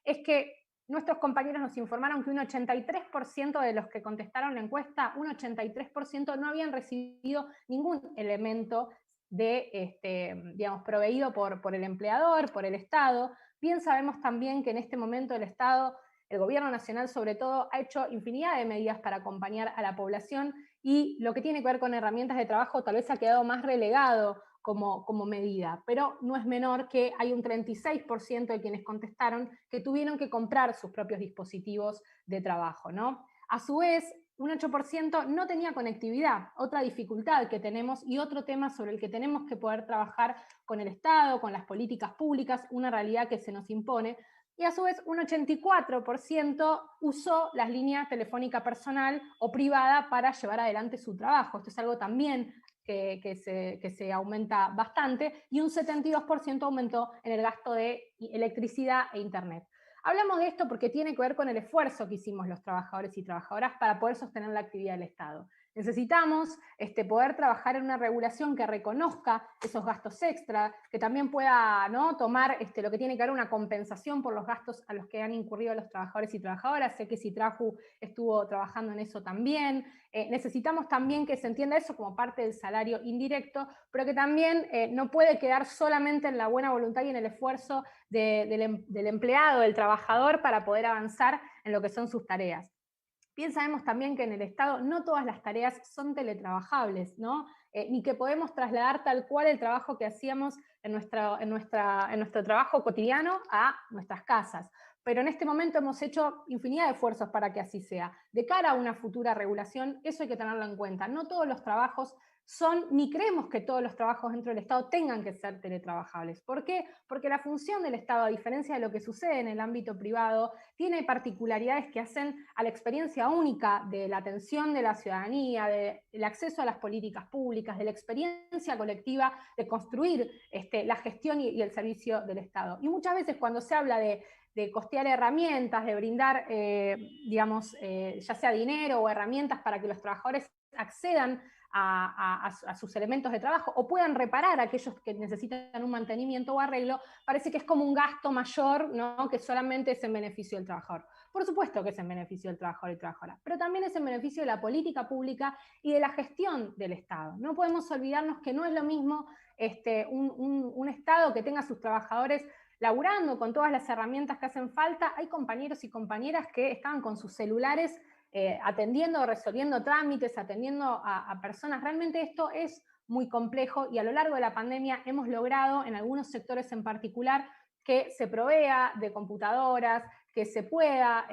[SPEAKER 4] es que nuestros compañeros nos informaron que un 83% de los que contestaron la encuesta, un 83% no habían recibido ningún elemento digamos, proveído por el empleador, por el Estado. Bien sabemos también que en este momento el Estado, el gobierno nacional sobre todo, ha hecho infinidad de medidas para acompañar a la población, y lo que tiene que ver con herramientas de trabajo tal vez ha quedado más relegado como medida, pero no es menor que hay un 36% de quienes contestaron que tuvieron que comprar sus propios dispositivos de trabajo, ¿no? A su vez, un 8% no tenía conectividad, otra dificultad que tenemos y otro tema sobre el que tenemos que poder trabajar con el Estado, con las políticas públicas, una realidad que se nos impone. Y a su vez un 84% usó las líneas telefónica personal o privada para llevar adelante su trabajo. Esto es algo también que se aumenta bastante, y un 72% aumentó en el gasto de electricidad e internet. Hablamos de esto porque tiene que ver con el esfuerzo que hicimos los trabajadores y trabajadoras para poder sostener la actividad del Estado. Necesitamos poder trabajar en una regulación que reconozca esos gastos extra, que también pueda, ¿no?, tomar lo que tiene que ver una compensación por los gastos a los que han incurrido los trabajadores y trabajadoras. Sé que Citraju estuvo trabajando en eso también. Necesitamos también que se entienda eso como parte del salario indirecto, pero que también no puede quedar solamente en la buena voluntad y en el esfuerzo del empleado, del trabajador, para poder avanzar en en lo que son sus tareas. Bien sabemos también que en el Estado no todas las tareas son teletrabajables, ¿no? Ni que podemos trasladar tal cual el trabajo que hacíamos en nuestro trabajo cotidiano a nuestras casas. Pero en este momento hemos hecho infinidad de esfuerzos para que así sea. De cara a una futura regulación, eso hay que tenerlo en cuenta. No todos los trabajos son, ni creemos que todos los trabajos dentro del Estado tengan que ser teletrabajables. ¿Por qué? Porque la función del Estado, a diferencia de lo que sucede en el ámbito privado, tiene particularidades que hacen a la experiencia única de la atención de la ciudadanía, del acceso a las políticas públicas, de la experiencia colectiva de construir la gestión y el servicio del Estado. Y muchas veces cuando se habla de costear herramientas, de brindar, digamos, ya sea dinero o herramientas para que los trabajadores accedan a sus elementos de trabajo o puedan reparar a aquellos que necesitan un mantenimiento o arreglo, parece que es como un gasto mayor, ¿no? Que solamente es en beneficio del trabajador. Por supuesto que es en beneficio del trabajador y trabajadora, pero también es en beneficio de la política pública y de la gestión del Estado. No podemos olvidarnos que no es lo mismo un Estado que tenga a sus trabajadores laburando con todas las herramientas que hacen falta. Hay compañeros y compañeras que estaban con sus celulares atendiendo, resolviendo trámites, atendiendo a personas. Realmente esto es muy complejo y a lo largo de la pandemia hemos logrado en algunos sectores en particular que se provea de computadoras, que se pueda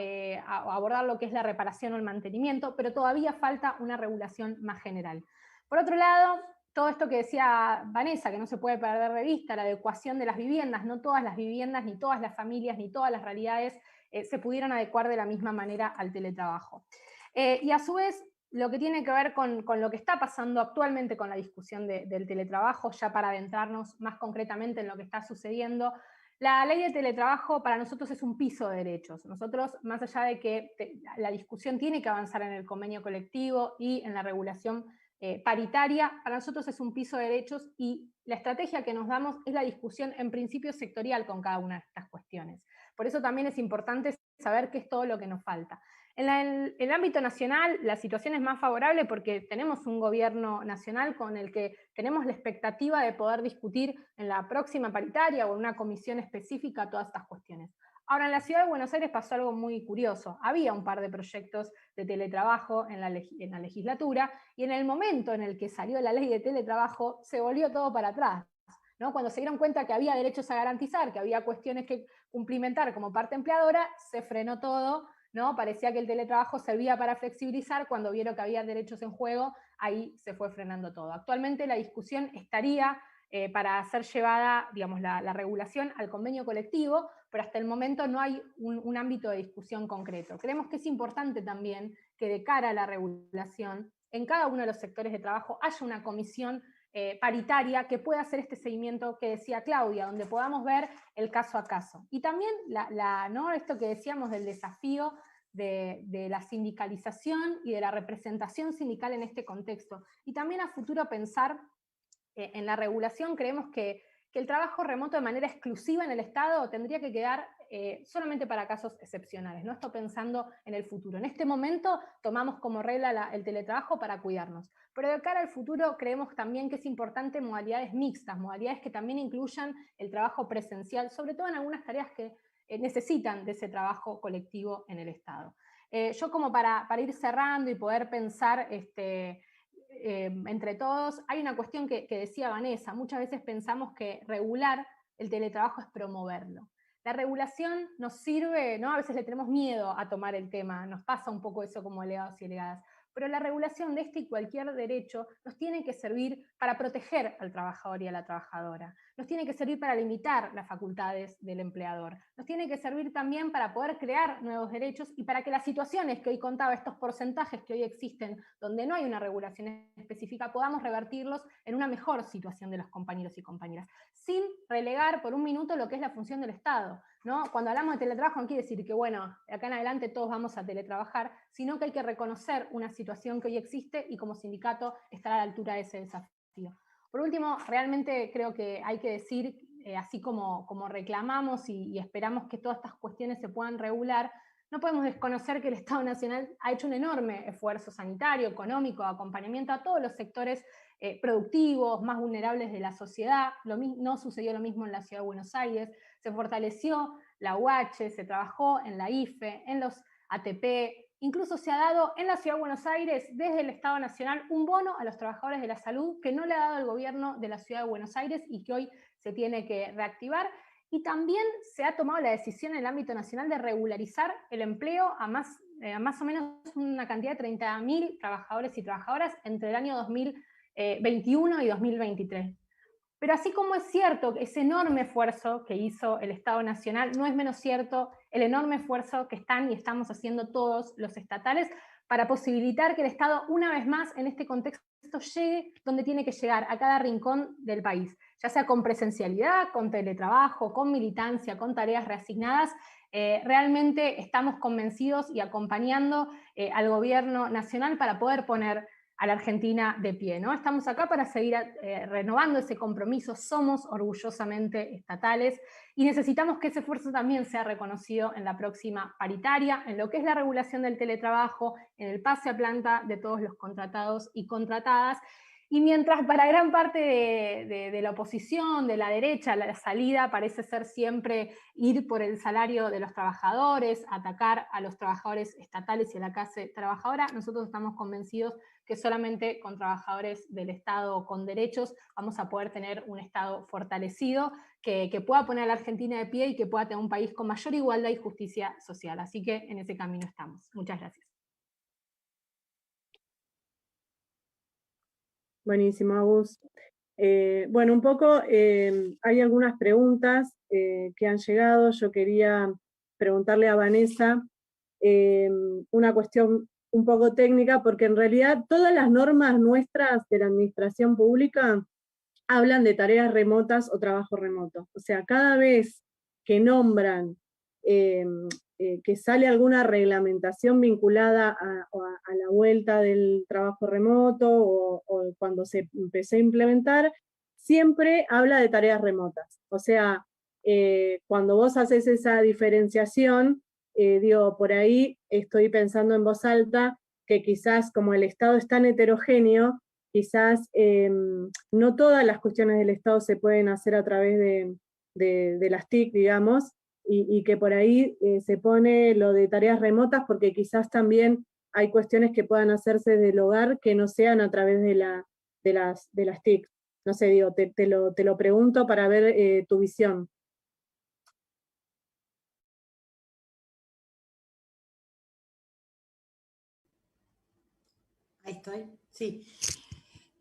[SPEAKER 4] abordar lo que es la reparación o el mantenimiento, pero todavía falta una regulación más general. Por otro lado, todo esto que decía Vanessa, que no se puede perder de vista, la adecuación de las viviendas, no todas las viviendas, ni todas las familias, ni todas las realidades se pudieron adecuar de la misma manera al teletrabajo. Y a su vez, lo que tiene que ver con lo que está pasando actualmente con la discusión del teletrabajo, ya para adentrarnos más concretamente en lo que está sucediendo, la ley de teletrabajo para nosotros es un piso de derechos. Nosotros, más allá de que la discusión tiene que avanzar en el convenio colectivo y en la regulación paritaria, para nosotros es un piso de derechos y la estrategia que nos damos es la discusión en principio sectorial con cada una de estas cuestiones. Por eso también es importante saber qué es todo lo que nos falta. En el ámbito nacional la situación es más favorable porque tenemos un gobierno nacional con el que tenemos la expectativa de poder discutir en la próxima paritaria o en una comisión específica todas estas cuestiones. Ahora, en la ciudad de Buenos Aires pasó algo muy curioso. Había un par de proyectos de teletrabajo en la legislatura y en el momento en el que salió la ley de teletrabajo se volvió todo para atrás, ¿no? Cuando se dieron cuenta que había derechos a garantizar, que había cuestiones que cumplimentar como parte empleadora, se frenó todo, ¿no? Parecía que el teletrabajo servía para flexibilizar, cuando vieron que había derechos en juego, ahí se fue frenando todo. Actualmente la discusión estaría para ser llevada, digamos, la regulación al convenio colectivo, pero hasta el momento no hay un ámbito de discusión concreto. Creemos que es importante también que de cara a la regulación, en cada uno de los sectores de trabajo haya una comisión paritaria que pueda hacer este seguimiento que decía Claudia, donde podamos ver el caso a caso. Y también ¿no? Esto que decíamos del desafío de la sindicalización y de la representación sindical en este contexto. Y también a futuro pensar en la regulación. Creemos que el trabajo remoto de manera exclusiva en el Estado tendría que quedar solamente para casos excepcionales, no estoy pensando en el futuro. En este momento tomamos como regla el teletrabajo para cuidarnos, pero de cara al futuro creemos también que es importante modalidades mixtas, modalidades que también incluyan el trabajo presencial, sobre todo en algunas tareas que necesitan de ese trabajo colectivo en el Estado. Yo como para ir cerrando y poder pensar entre todos, hay una cuestión que decía Vanessa, muchas veces pensamos que regular el teletrabajo es promoverlo. La regulación nos sirve, ¿no? A veces le tenemos miedo a tomar el tema, nos pasa un poco eso como delegados y delegadas, pero la regulación de este y cualquier derecho nos tiene que servir para proteger al trabajador y a la trabajadora, nos tiene que servir para limitar las facultades del empleador, nos tiene que servir también para poder crear nuevos derechos y para que las situaciones que hoy contaba, estos porcentajes que hoy existen, donde no hay una regulación específica, podamos revertirlos en una mejor situación de los compañeros y compañeras, sin relegar por un minuto lo que es la función del Estado, ¿no? Cuando hablamos de teletrabajo no quiere decir que, bueno, de acá en adelante todos vamos a teletrabajar, sino que hay que reconocer una situación que hoy existe y como sindicato estar a la altura de ese desafío. Por último, realmente creo que hay que decir, así como reclamamos y esperamos que todas estas cuestiones se puedan regular, no podemos desconocer que el Estado Nacional ha hecho un enorme esfuerzo sanitario, económico, de acompañamiento a todos los sectores productivos, más vulnerables de la sociedad. No sucedió lo mismo en la Ciudad de Buenos Aires, se fortaleció la UH, se trabajó en la IFE, en los ATP, incluso se ha dado en la Ciudad de Buenos Aires, desde el Estado Nacional, un bono a los trabajadores de la salud que no le ha dado el gobierno de la Ciudad de Buenos Aires y que hoy se tiene que reactivar. Y también se ha tomado la decisión en el ámbito nacional de regularizar el empleo a más o menos una cantidad de 30.000 trabajadores y trabajadoras entre el año 2021 y 2023. Pero así como es cierto ese enorme esfuerzo que hizo el Estado Nacional, no es menos cierto el enorme esfuerzo que están y estamos haciendo todos los estatales para posibilitar que el Estado, una vez más, en este contexto, llegue donde tiene que llegar, a cada rincón del país, ya sea con presencialidad, con teletrabajo, con militancia, con tareas reasignadas. Realmente estamos convencidos y acompañando al gobierno nacional para poder poner a la Argentina de pie, ¿no? Estamos acá para seguir renovando ese compromiso, somos orgullosamente estatales y necesitamos que ese esfuerzo también sea reconocido en la próxima paritaria, en lo que es la regulación del teletrabajo, en el pase a planta de todos los contratados y contratadas. Y mientras para gran parte de la oposición, de la derecha, la salida parece ser siempre ir por el salario de los trabajadores, atacar a los trabajadores estatales y a la clase trabajadora, nosotros estamos convencidos que solamente con trabajadores del Estado con derechos vamos a poder tener un Estado fortalecido que pueda poner a la Argentina de pie y que pueda tener un país con mayor igualdad y justicia social. Así que en ese camino estamos. Muchas gracias.
[SPEAKER 1] Buenísimo, Agus. Bueno, un poco hay algunas preguntas que han llegado. Yo quería preguntarle a Vanessa una cuestión un poco técnica, porque en realidad todas las normas nuestras de la administración pública hablan de tareas remotas o trabajo remoto. O sea, cada vez que nombran que sale alguna reglamentación vinculada a la vuelta del trabajo remoto o cuando se empezó a implementar, siempre habla de tareas remotas. O sea, cuando vos haces esa diferenciación, digo, por ahí estoy pensando en voz alta que quizás como el Estado es tan heterogéneo, quizás no todas las cuestiones del Estado se pueden hacer a través de las TIC, digamos, y que por ahí se pone lo de tareas remotas, porque quizás también hay cuestiones que puedan hacerse del hogar que no sean a través de las TIC. No sé, digo, te lo pregunto para ver tu visión.
[SPEAKER 3] Ahí estoy, sí.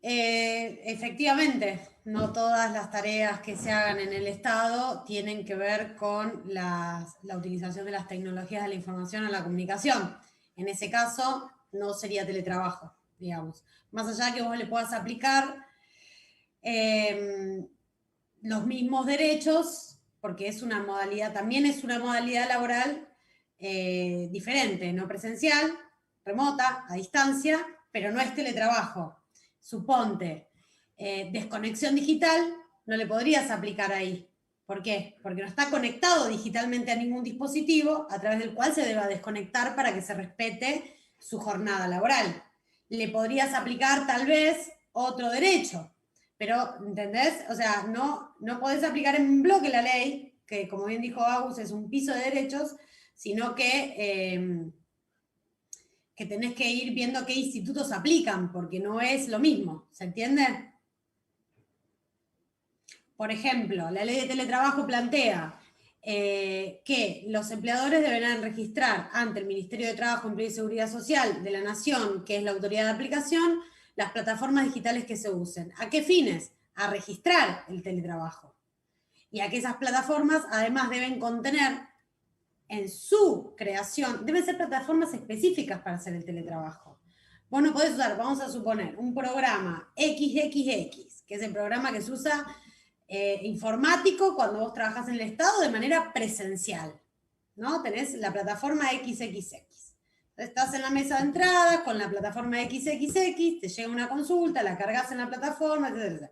[SPEAKER 3] Efectivamente, no todas las tareas que se hagan en el Estado tienen que ver con la utilización de las tecnologías de la información o la comunicación. En ese caso, no sería teletrabajo, digamos. Más allá que vos le puedas aplicar los mismos derechos, porque es una modalidad, también es una modalidad laboral diferente, no presencial, remota, a distancia, pero no es teletrabajo. Suponte, desconexión digital, no le podrías aplicar ahí. ¿Por qué? Porque no está conectado digitalmente a ningún dispositivo a través del cual se deba desconectar para que se respete su jornada laboral. Le podrías aplicar tal vez otro derecho, pero, ¿entendés? O sea, no podés aplicar en bloque la ley, que como bien dijo Agus, es un piso de derechos, sino que tenés que ir viendo qué institutos aplican, porque no es lo mismo, ¿se entiende? Por ejemplo, la ley de teletrabajo plantea que los empleadores deberán registrar ante el Ministerio de Trabajo, Empleo y Seguridad Social de la Nación, que es la autoridad de aplicación, las plataformas digitales que se usen. ¿A qué fines? A registrar el teletrabajo. Y a que esas plataformas además deben contener en su creación, deben ser plataformas específicas para hacer el teletrabajo. Vos no podés usar, vamos a suponer, un programa XXX, que es el programa que se usa informático cuando vos trabajás en el Estado de manera presencial, ¿no? Tenés la plataforma XXX. Estás en la mesa de entrada con la plataforma XXX, te llega una consulta, la cargas en la plataforma, etc.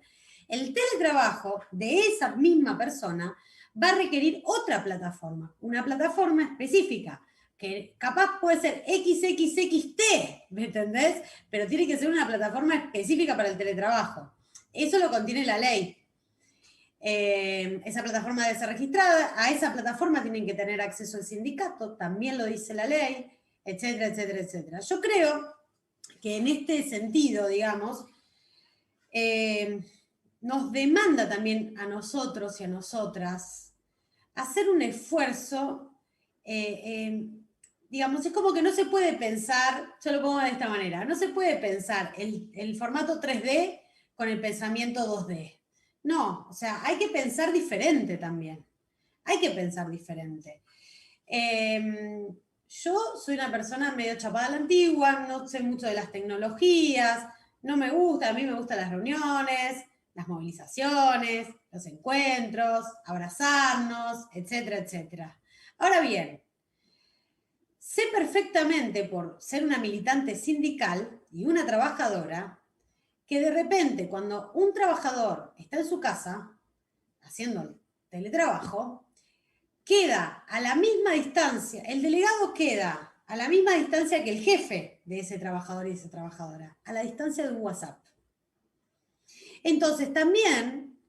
[SPEAKER 3] El teletrabajo de esa misma persona va a requerir otra plataforma, una plataforma específica, que capaz puede ser XXXT, ¿me entendés? Pero tiene que ser una plataforma específica para el teletrabajo. Eso lo contiene la ley. Esa plataforma debe ser registrada, a esa plataforma tienen que tener acceso el sindicato, también lo dice la ley. etcétera, etcétera, etcétera. Yo creo que en este sentido, digamos, nos demanda también a nosotros y a nosotras hacer un esfuerzo, digamos, es como que no se puede pensar, yo lo pongo de esta manera, no se puede pensar el formato 3D con el pensamiento 2D. No, o sea, hay que pensar diferente también. Hay que pensar diferente. Yo soy una persona medio chapada a la antigua, no sé mucho de las tecnologías, no me gusta, a mí me gustan las reuniones, las movilizaciones, los encuentros, abrazarnos, etcétera, etcétera. Ahora bien, sé perfectamente por ser una militante sindical y una trabajadora que de repente cuando un trabajador está en su casa haciendo el teletrabajo, queda a la misma distancia, el delegado queda a la misma distancia que el jefe de ese trabajador y de esa trabajadora, a la distancia de un WhatsApp. Entonces también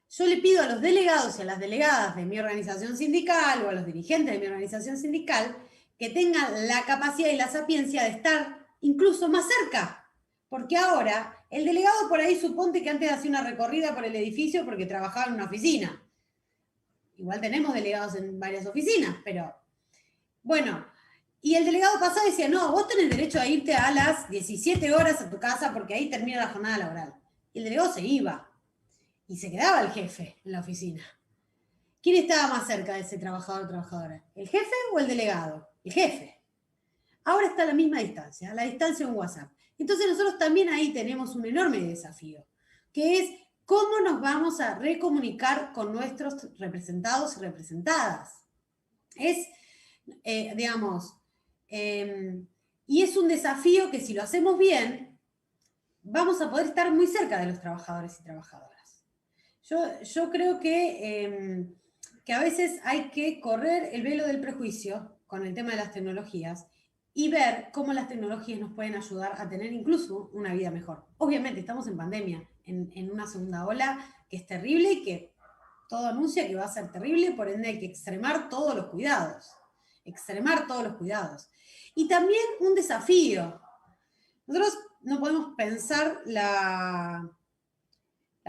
[SPEAKER 3] yo le pido a los delegados y a las delegadas de mi organización sindical o a los dirigentes de mi organización sindical que tengan la capacidad y la sapiencia de estar incluso más cerca. Porque ahora el delegado por ahí suponte que antes hacía una recorrida por el edificio porque trabajaba en una oficina. Igual tenemos delegados en varias oficinas, pero bueno. Y el delegado pasaba y decía, no, vos tenés derecho a irte a las 17 horas a tu casa porque ahí termina la jornada laboral. Y el delegado se iba. Y se quedaba el jefe en la oficina. ¿Quién estaba más cerca de ese trabajador o trabajadora? ¿El jefe o el delegado? El jefe. Ahora está a la misma distancia, a la distancia de un WhatsApp. Entonces nosotros también ahí tenemos un enorme desafío, que es cómo nos vamos a recomunicar con nuestros representados y representadas. Es, digamos, y es un desafío que si lo hacemos bien, vamos a poder estar muy cerca de los trabajadores y trabajadoras. Yo creo que a veces hay que correr el velo del prejuicio con el tema de las tecnologías y ver cómo las tecnologías nos pueden ayudar a tener incluso una vida mejor. Obviamente estamos en pandemia, en una segunda ola que es terrible y que todo anuncia que va a ser terrible, por ende hay que extremar todos los cuidados. Extremar todos los cuidados. Y también un desafío. Nosotros no podemos pensar la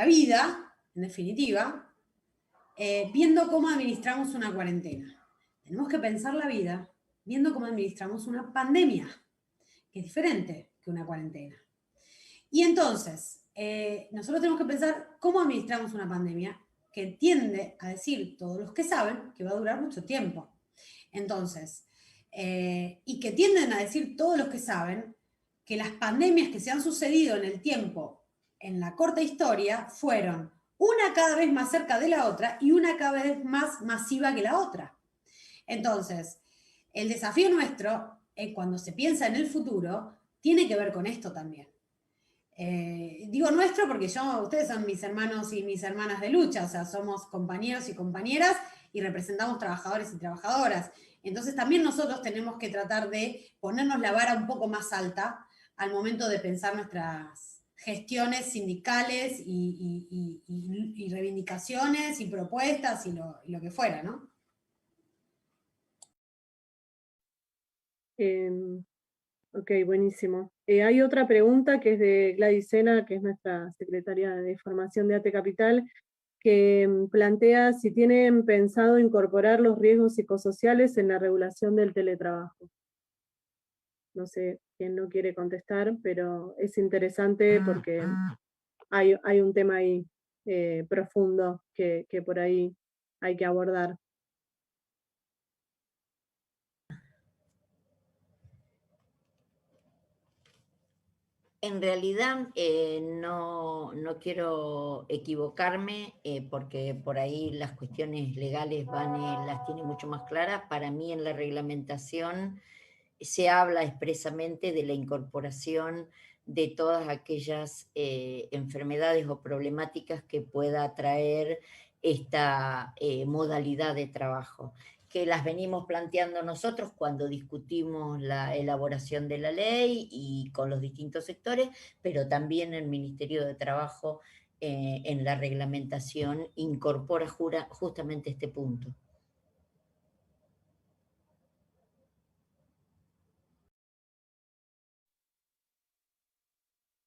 [SPEAKER 3] vida, en definitiva, viendo cómo administramos una cuarentena. Tenemos que pensar la vida viendo cómo administramos una pandemia, que es diferente que una cuarentena. Y entonces, nosotros tenemos que pensar cómo administramos una pandemia que tiende a decir todos los que saben que va a durar mucho tiempo. Entonces, y que tienden a decir todos los que saben que las pandemias que se han sucedido en el tiempo, en la corta historia, fueron una cada vez más cerca de la otra y una cada vez más masiva que la otra. Entonces, el desafío nuestro, cuando se piensa en el futuro, tiene que ver con esto también. Digo nuestro porque ustedes son mis hermanos y mis hermanas de lucha, o sea, somos compañeros y compañeras y representamos trabajadores y trabajadoras. Entonces también nosotros tenemos que tratar de ponernos la vara un poco más alta al momento de pensar nuestras gestiones sindicales y reivindicaciones y propuestas y lo que fuera, ¿no?
[SPEAKER 1] Ok, buenísimo. Hay otra pregunta que es de Gladys Sena, que es nuestra secretaria de Formación de ATE Capital, que plantea si tienen pensado incorporar los riesgos psicosociales en la regulación del teletrabajo. No sé quién no quiere contestar, pero es interesante porque hay un tema ahí profundo que por ahí hay que abordar.
[SPEAKER 2] En realidad no quiero equivocarme porque por ahí las cuestiones legales las tiene mucho más claras. Para mí en la reglamentación se habla expresamente de la incorporación de todas aquellas enfermedades o problemáticas que pueda traer esta modalidad de trabajo, que las venimos planteando nosotros cuando discutimos la elaboración de la ley y con los distintos sectores, pero también el Ministerio de Trabajo en la reglamentación incorpora justamente este punto.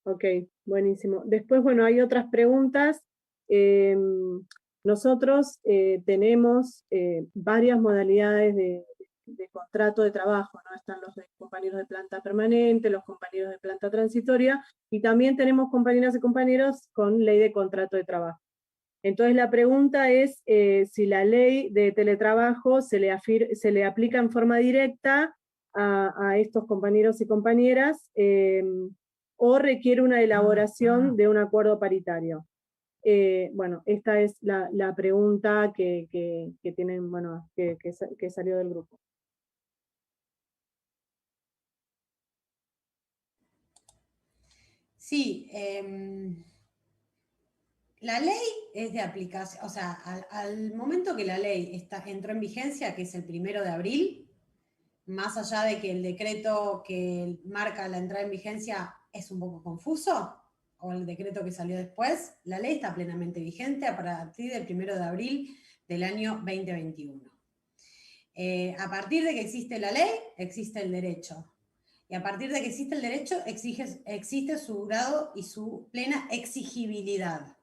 [SPEAKER 1] Ok, buenísimo. Después, bueno, hay otras preguntas. Nosotros tenemos varias modalidades de contrato de trabajo, ¿no? Están los compañeros de planta permanente, los compañeros de planta transitoria, y también tenemos compañeras y compañeros con ley de contrato de trabajo. Entonces la pregunta es si la ley de teletrabajo se le aplica en forma directa a estos compañeros y compañeras, o requiere una elaboración de un acuerdo paritario. Bueno, esta es la pregunta que tienen, bueno, que salió del grupo.
[SPEAKER 3] Sí, la ley es de aplicación, o sea, al momento que la ley entró en vigencia, que es el 1 de abril, más allá de que el decreto que marca la entrada en vigencia es un poco confuso, o el decreto que salió después, la ley está plenamente vigente a partir del 1 de abril del año 2021. A partir de que existe la ley, existe el derecho. Y a partir de que existe el derecho, existe su grado y su plena exigibilidad.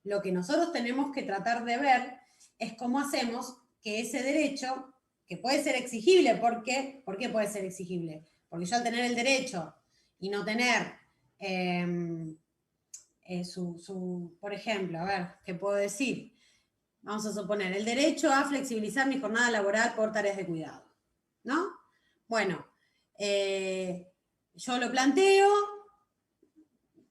[SPEAKER 3] Lo que nosotros tenemos que tratar de ver es cómo hacemos que ese derecho, que puede ser exigible, ¿por qué puede ser exigible? Porque yo al tener el derecho y no tener por ejemplo, a ver, ¿qué puedo decir? Vamos a suponer, el derecho a flexibilizar mi jornada laboral por tareas de cuidado, ¿no? Bueno, yo lo planteo,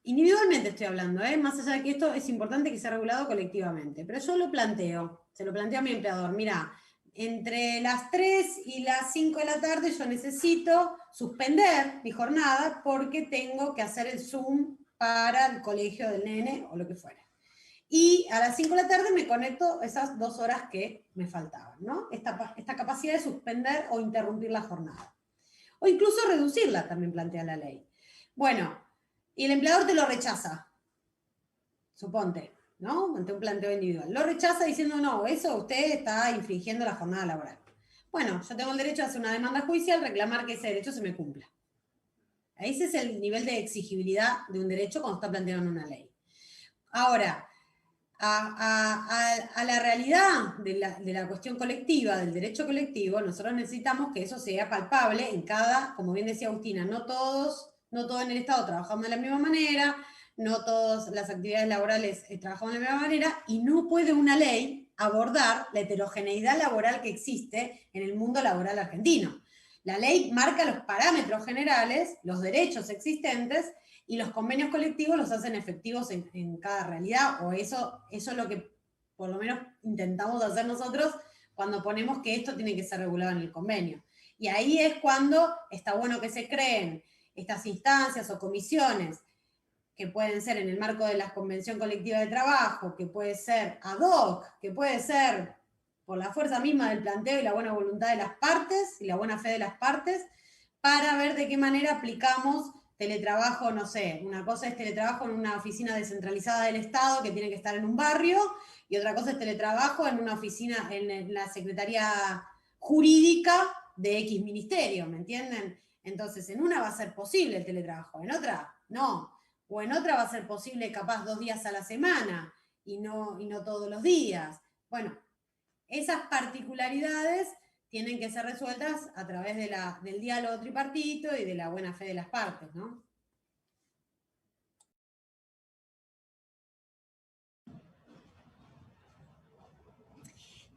[SPEAKER 3] individualmente estoy hablando, más allá de que esto es importante que sea regulado colectivamente, pero yo lo planteo, se lo planteo a mi empleador, mira, entre las 3 y las 5 de la tarde yo necesito suspender mi jornada porque tengo que hacer el Zoom para el colegio del nene o lo que fuera. Y a las 5 de la tarde me conecto esas 2 horas que me faltaban, ¿no? Esta capacidad de suspender o interrumpir la jornada. O incluso reducirla, también plantea la ley. Bueno, y el empleador te lo rechaza, suponte, ¿no? Ante un planteo individual. Lo rechaza diciendo, no, eso usted está infringiendo la jornada laboral. Bueno, yo tengo el derecho a hacer una demanda judicial, reclamar que ese derecho se me cumpla. Ese es el nivel de exigibilidad de un derecho cuando está planteado en una ley. Ahora, a la realidad de la cuestión colectiva, del derecho colectivo, nosotros necesitamos que eso sea palpable en cada, como bien decía Agustina, no todos en el Estado trabajamos de la misma manera, no todas las actividades laborales trabajamos de la misma manera, y no puede una ley abordar la heterogeneidad laboral que existe en el mundo laboral argentino. La ley marca los parámetros generales, los derechos existentes, y los convenios colectivos los hacen efectivos en cada realidad, o eso es lo que por lo menos intentamos hacer nosotros cuando ponemos que esto tiene que ser regulado en el convenio. Y ahí es cuando está bueno que se creen estas instancias o comisiones que pueden ser en el marco de la convención colectiva de trabajo, que puede ser ad hoc, que puede ser por la fuerza misma del planteo y la buena voluntad de las partes y la buena fe de las partes, para ver de qué manera aplicamos teletrabajo, no sé, una cosa es teletrabajo en una oficina descentralizada del Estado que tiene que estar en un barrio, y otra cosa es teletrabajo en una oficina, en la Secretaría Jurídica de X ministerio, ¿me entienden? Entonces, en una va a ser posible el teletrabajo, en otra no, o en otra va a ser posible capaz 2 días a la semana y no todos los días. Bueno, esas particularidades tienen que ser resueltas a través del diálogo tripartito y de la buena fe de las partes, ¿no?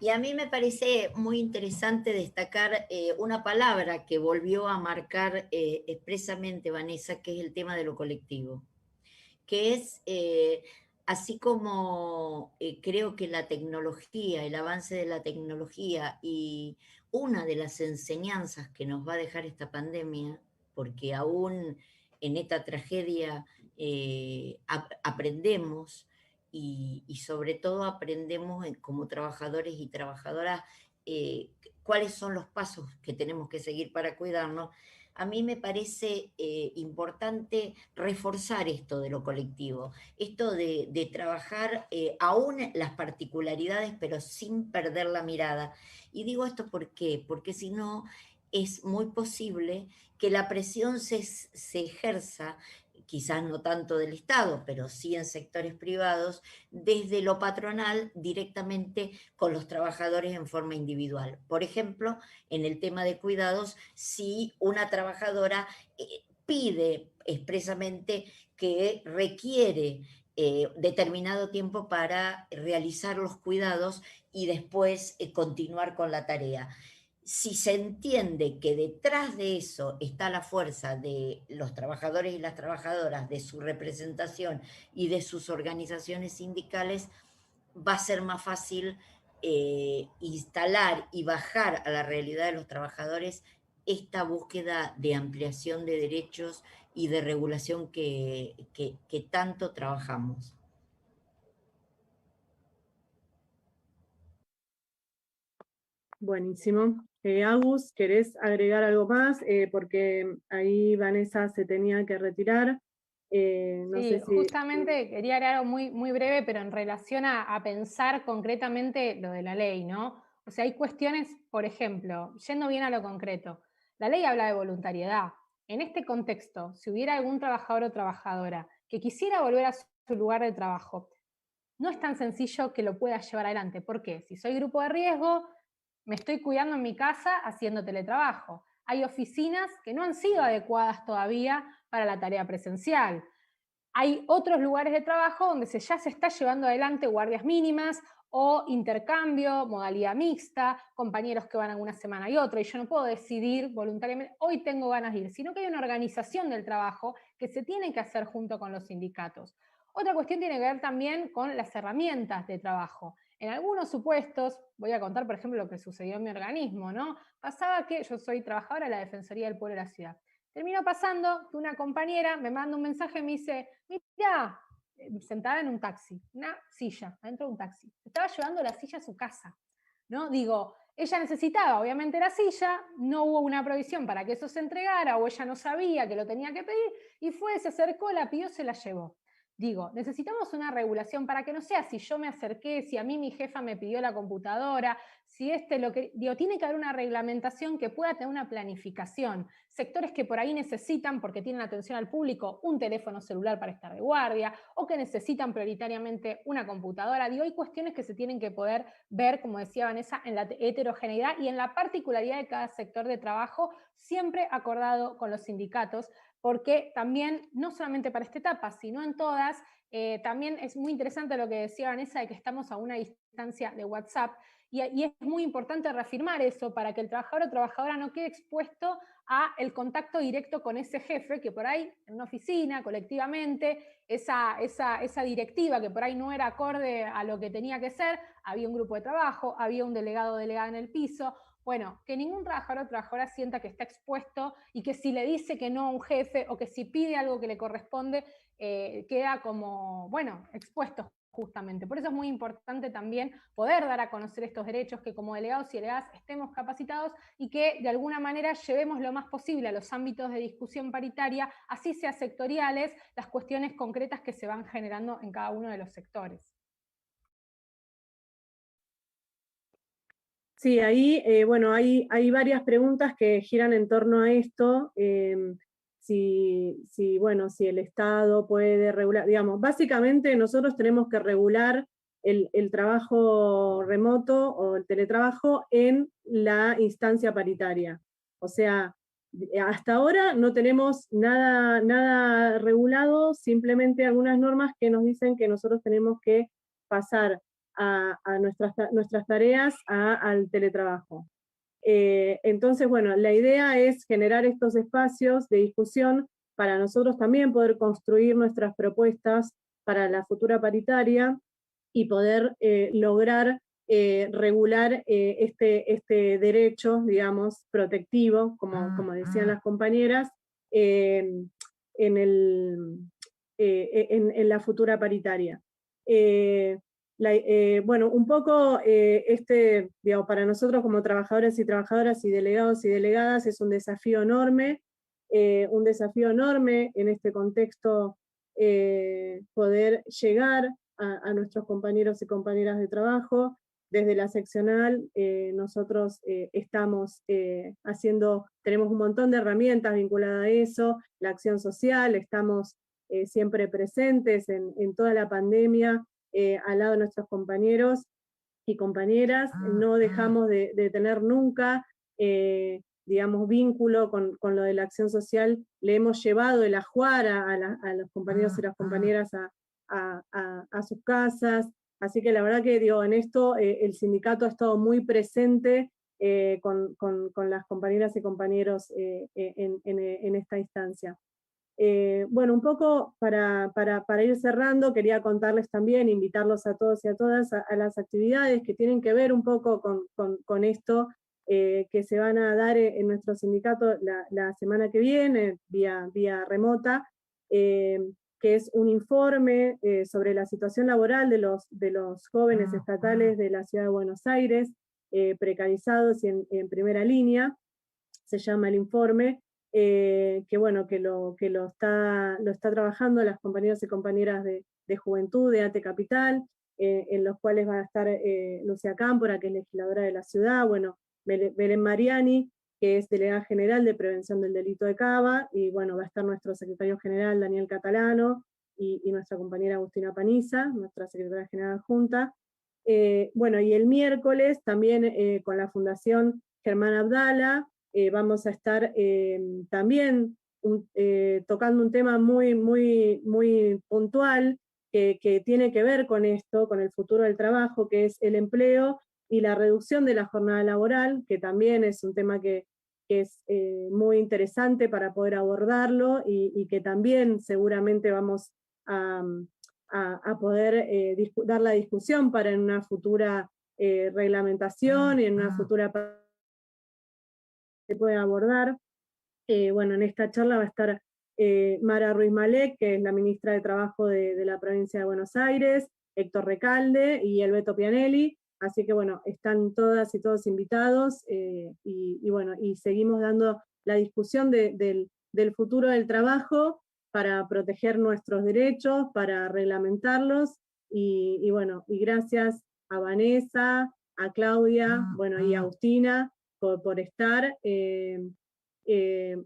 [SPEAKER 2] Y a mí me parece muy interesante destacar una palabra que volvió a marcar expresamente Vanessa, que es el tema de lo colectivo, que es, así como creo que la tecnología, el avance de la tecnología y una de las enseñanzas que nos va a dejar esta pandemia, porque aún en esta tragedia aprendemos y sobre todo aprendemos como trabajadores y trabajadoras cuáles son los pasos que tenemos que seguir para cuidarnos. A mí me parece importante reforzar esto de lo colectivo, esto de trabajar aún las particularidades, pero sin perder la mirada. Y digo esto ¿por qué? Porque si no, es muy posible que la presión se ejerza quizás no tanto del Estado, pero sí en sectores privados, desde lo patronal directamente con los trabajadores en forma individual. Por ejemplo, en el tema de cuidados, si una trabajadora pide expresamente que requiere determinado tiempo para realizar los cuidados y después continuar con la tarea. Si se entiende que detrás de eso está la fuerza de los trabajadores y las trabajadoras, de su representación y de sus organizaciones sindicales, va a ser más fácil instalar y bajar a la realidad de los trabajadores esta búsqueda de ampliación de derechos y de regulación que tanto trabajamos.
[SPEAKER 1] Buenísimo. Agus, ¿querés agregar algo más? Porque ahí Vanessa se tenía que retirar. No
[SPEAKER 4] Sí,
[SPEAKER 1] sé si...
[SPEAKER 4] justamente quería agregar algo muy, muy breve, pero en relación a pensar concretamente lo de la ley, ¿no? O sea, hay cuestiones, por ejemplo, yendo bien a lo concreto, la ley habla de voluntariedad. En este contexto, si hubiera algún trabajador o trabajadora que quisiera volver a su lugar de trabajo, no es tan sencillo que lo pueda llevar adelante. ¿Por qué? Si soy grupo de riesgo, me estoy cuidando en mi casa haciendo teletrabajo. Hay oficinas que no han sido adecuadas todavía para la tarea presencial. Hay otros lugares de trabajo donde ya se está llevando adelante guardias mínimas o intercambio, modalidad mixta, compañeros que van una semana y otra, y yo no puedo decidir voluntariamente, hoy tengo ganas de ir, sino que hay una organización del trabajo que se tiene que hacer junto con los sindicatos. Otra cuestión tiene que ver también con las herramientas de trabajo. En algunos supuestos, voy a contar por ejemplo lo que sucedió en mi organismo, ¿no? Pasaba que yo soy trabajadora de la Defensoría del Pueblo de la Ciudad. Terminó pasando que una compañera me manda un mensaje y me dice, mira, sentada en un taxi, una silla, dentro de un taxi. Estaba llevando la silla a su casa, ¿no? Digo, ella necesitaba obviamente la silla, no hubo una provisión para que eso se entregara, o ella no sabía que lo tenía que pedir, y fue, se acercó, la pidió, se la llevó. Digo, necesitamos una regulación para que no sea si yo me acerqué, si a mí mi jefa me pidió la computadora, si lo que... Digo, tiene que haber una reglamentación que pueda tener una planificación. Sectores que por ahí necesitan, porque tienen atención al público, un teléfono celular para estar de guardia, o que necesitan prioritariamente una computadora. Digo, hay cuestiones que se tienen que poder ver, como decía Vanessa, en la heterogeneidad y en la particularidad de cada sector de trabajo, siempre acordado con los sindicatos, porque también, no solamente para esta etapa, sino en todas, también es muy interesante lo que decía Vanessa de que estamos a una distancia de WhatsApp, y es muy importante reafirmar eso para que el trabajador o trabajadora no quede expuesto a el contacto directo con ese jefe, que por ahí en una oficina, colectivamente, esa directiva que por ahí no era acorde a lo que tenía que ser, había un grupo de trabajo, había un delegado o delegada en el piso. Bueno, que ningún trabajador o trabajadora sienta que está expuesto y que si le dice que no a un jefe o que si pide algo que le corresponde, queda como, bueno, expuesto justamente. Por eso es muy importante también poder dar a conocer estos derechos, que como delegados y delegadas estemos capacitados y que de alguna manera llevemos lo más posible a los ámbitos de discusión paritaria, así sea sectoriales, las cuestiones concretas que se van generando en cada uno de los sectores.
[SPEAKER 1] Sí, ahí, bueno, hay varias preguntas que giran en torno a esto, bueno, si el Estado puede regular, digamos, básicamente nosotros tenemos que regular el trabajo remoto o el teletrabajo en la instancia paritaria. O sea, hasta ahora no tenemos nada regulado, simplemente algunas normas que nos dicen que nosotros tenemos que pasar a nuestras tareas al teletrabajo. Entonces, bueno, la idea es generar estos espacios de discusión para nosotros también poder construir nuestras propuestas para la futura paritaria y poder lograr regular este derecho, digamos, protectivo, como decían las compañeras, en la futura paritaria. Bueno, un poco digamos, para nosotros como trabajadores y trabajadoras y delegados y delegadas es un desafío enorme en este contexto poder llegar a nuestros compañeros y compañeras de trabajo. Desde la seccional nosotros estamos tenemos un montón de herramientas vinculadas a eso, la acción social, estamos siempre presentes en toda la pandemia, al lado de nuestros compañeros y compañeras. No dejamos de tener nunca, digamos, vínculo con lo de la acción social. Le hemos llevado el ajuar a los compañeros y las compañeras a sus casas. Así que la verdad que, digo, en esto el sindicato ha estado muy presente con las compañeras y compañeros en esta instancia. Bueno, un poco para ir cerrando, quería contarles también, invitarlos a todos y a todas a las actividades que tienen que ver un poco con esto, que se van a dar en nuestro sindicato la semana que viene, vía remota, que es un informe sobre la situación laboral de los jóvenes estatales de la Ciudad de Buenos Aires, precarizados y en primera línea. Se llama el informe, que bueno, que lo está trabajando las compañeros y compañeras de Juventud de ATE Capital, en los cuales va a estar Lucia Cámpora, que es legisladora de la ciudad, bueno, Belén Mariani, que es delegada general de Prevención del Delito de Cava, y bueno, va a estar nuestro secretario general Daniel Catalano, y nuestra compañera Agustina Paniza, nuestra secretaria general adjunta. Bueno, y el miércoles también con la Fundación Germán Abdala, vamos a estar también tocando un tema muy puntual que tiene que ver con esto, con el futuro del trabajo, que es el empleo y la reducción de la jornada laboral, que también es un tema que es muy interesante para poder abordarlo y que también seguramente vamos a poder dar la discusión para en una futura reglamentación y en una futura se puede abordar. Bueno, en esta charla va a estar Mara Ruiz Malek, que es la ministra de Trabajo de la provincia de Buenos Aires, Héctor Recalde y el Beto Pianelli. Así que bueno, están todas y todos invitados y bueno, y seguimos dando la discusión del futuro del trabajo para proteger nuestros derechos, para reglamentarlos y bueno, y gracias a Vanessa, a Claudia, bueno, y a Agustina por estar.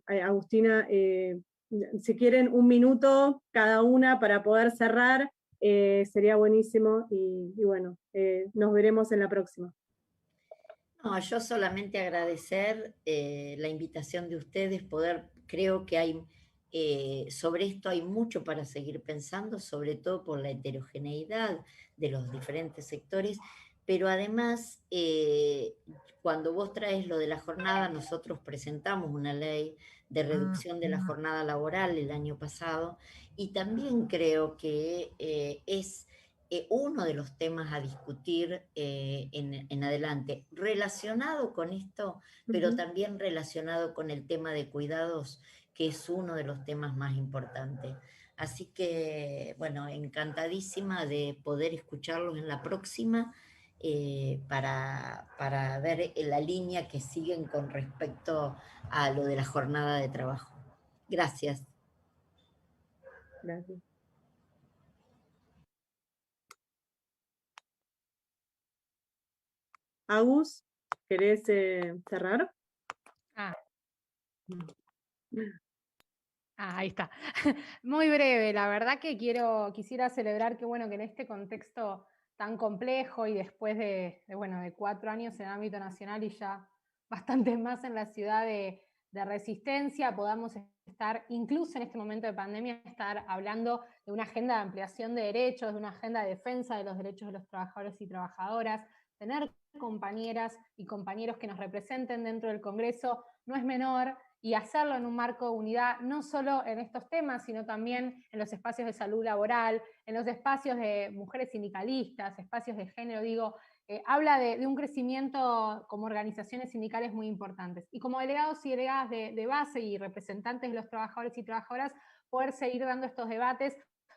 [SPEAKER 1] Agustina, si quieren un minuto cada una para poder cerrar, sería buenísimo y bueno, nos veremos en la próxima.
[SPEAKER 2] No, yo solamente agradecer la invitación de ustedes, creo que hay, sobre esto hay mucho para seguir pensando, sobre todo por la heterogeneidad de los diferentes sectores, pero además, cuando vos traes lo de la jornada, nosotros presentamos una ley de reducción de la jornada laboral el año pasado, y también creo que es uno de los temas a discutir en adelante, relacionado con esto, pero también relacionado con el tema de cuidados, que es uno de los temas más importantes. Así que, bueno, encantadísima de poder escucharlos en la próxima para ver la línea que siguen con respecto a lo de la jornada de trabajo. Gracias.
[SPEAKER 1] Gracias. Agus, ¿querés cerrar?
[SPEAKER 4] Ahí está. Muy breve, la verdad que quisiera celebrar que, bueno, que en este contexto tan complejo y después de 4 años en el ámbito nacional y ya bastantes más en la ciudad de Resistencia, podamos estar, incluso en este momento de pandemia, estar hablando de una agenda de ampliación de derechos, de una agenda de defensa de los derechos de los trabajadores y trabajadoras, tener compañeras y compañeros que nos representen dentro del Congreso no es menor, y hacerlo en un marco de unidad, no solo en estos temas, sino también en los espacios de salud laboral, en los espacios de mujeres sindicalistas, espacios de género, digo, habla de un crecimiento como organizaciones sindicales muy importantes. Y como delegados y delegadas de base y representantes de los trabajadores y trabajadoras, poder seguir dando estos debates,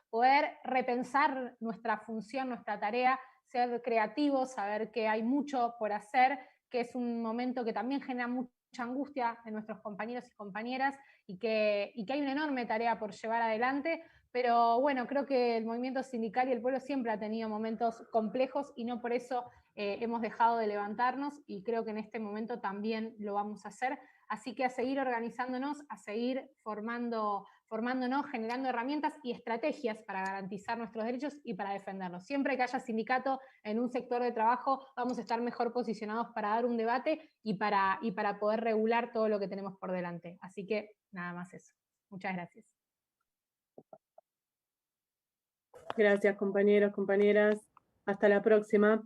[SPEAKER 4] poder repensar nuestra función, nuestra tarea, ser creativos, saber que hay mucho por hacer, que es un momento que también genera mucha angustia en nuestros compañeros y compañeras y que hay una enorme tarea por llevar adelante, pero bueno, creo que el movimiento sindical y el pueblo siempre ha tenido momentos complejos y no por eso hemos dejado de levantarnos y creo que en este momento también lo vamos a hacer. Así que a seguir organizándonos, a seguir formándonos, generando herramientas y estrategias para garantizar nuestros derechos y para defendernos. Siempre que haya sindicato en un sector de trabajo, vamos a estar mejor posicionados para dar un debate y para poder regular todo lo que tenemos por delante. Así que nada más eso. Muchas gracias.
[SPEAKER 1] Gracias, compañeros, compañeras. Hasta la próxima.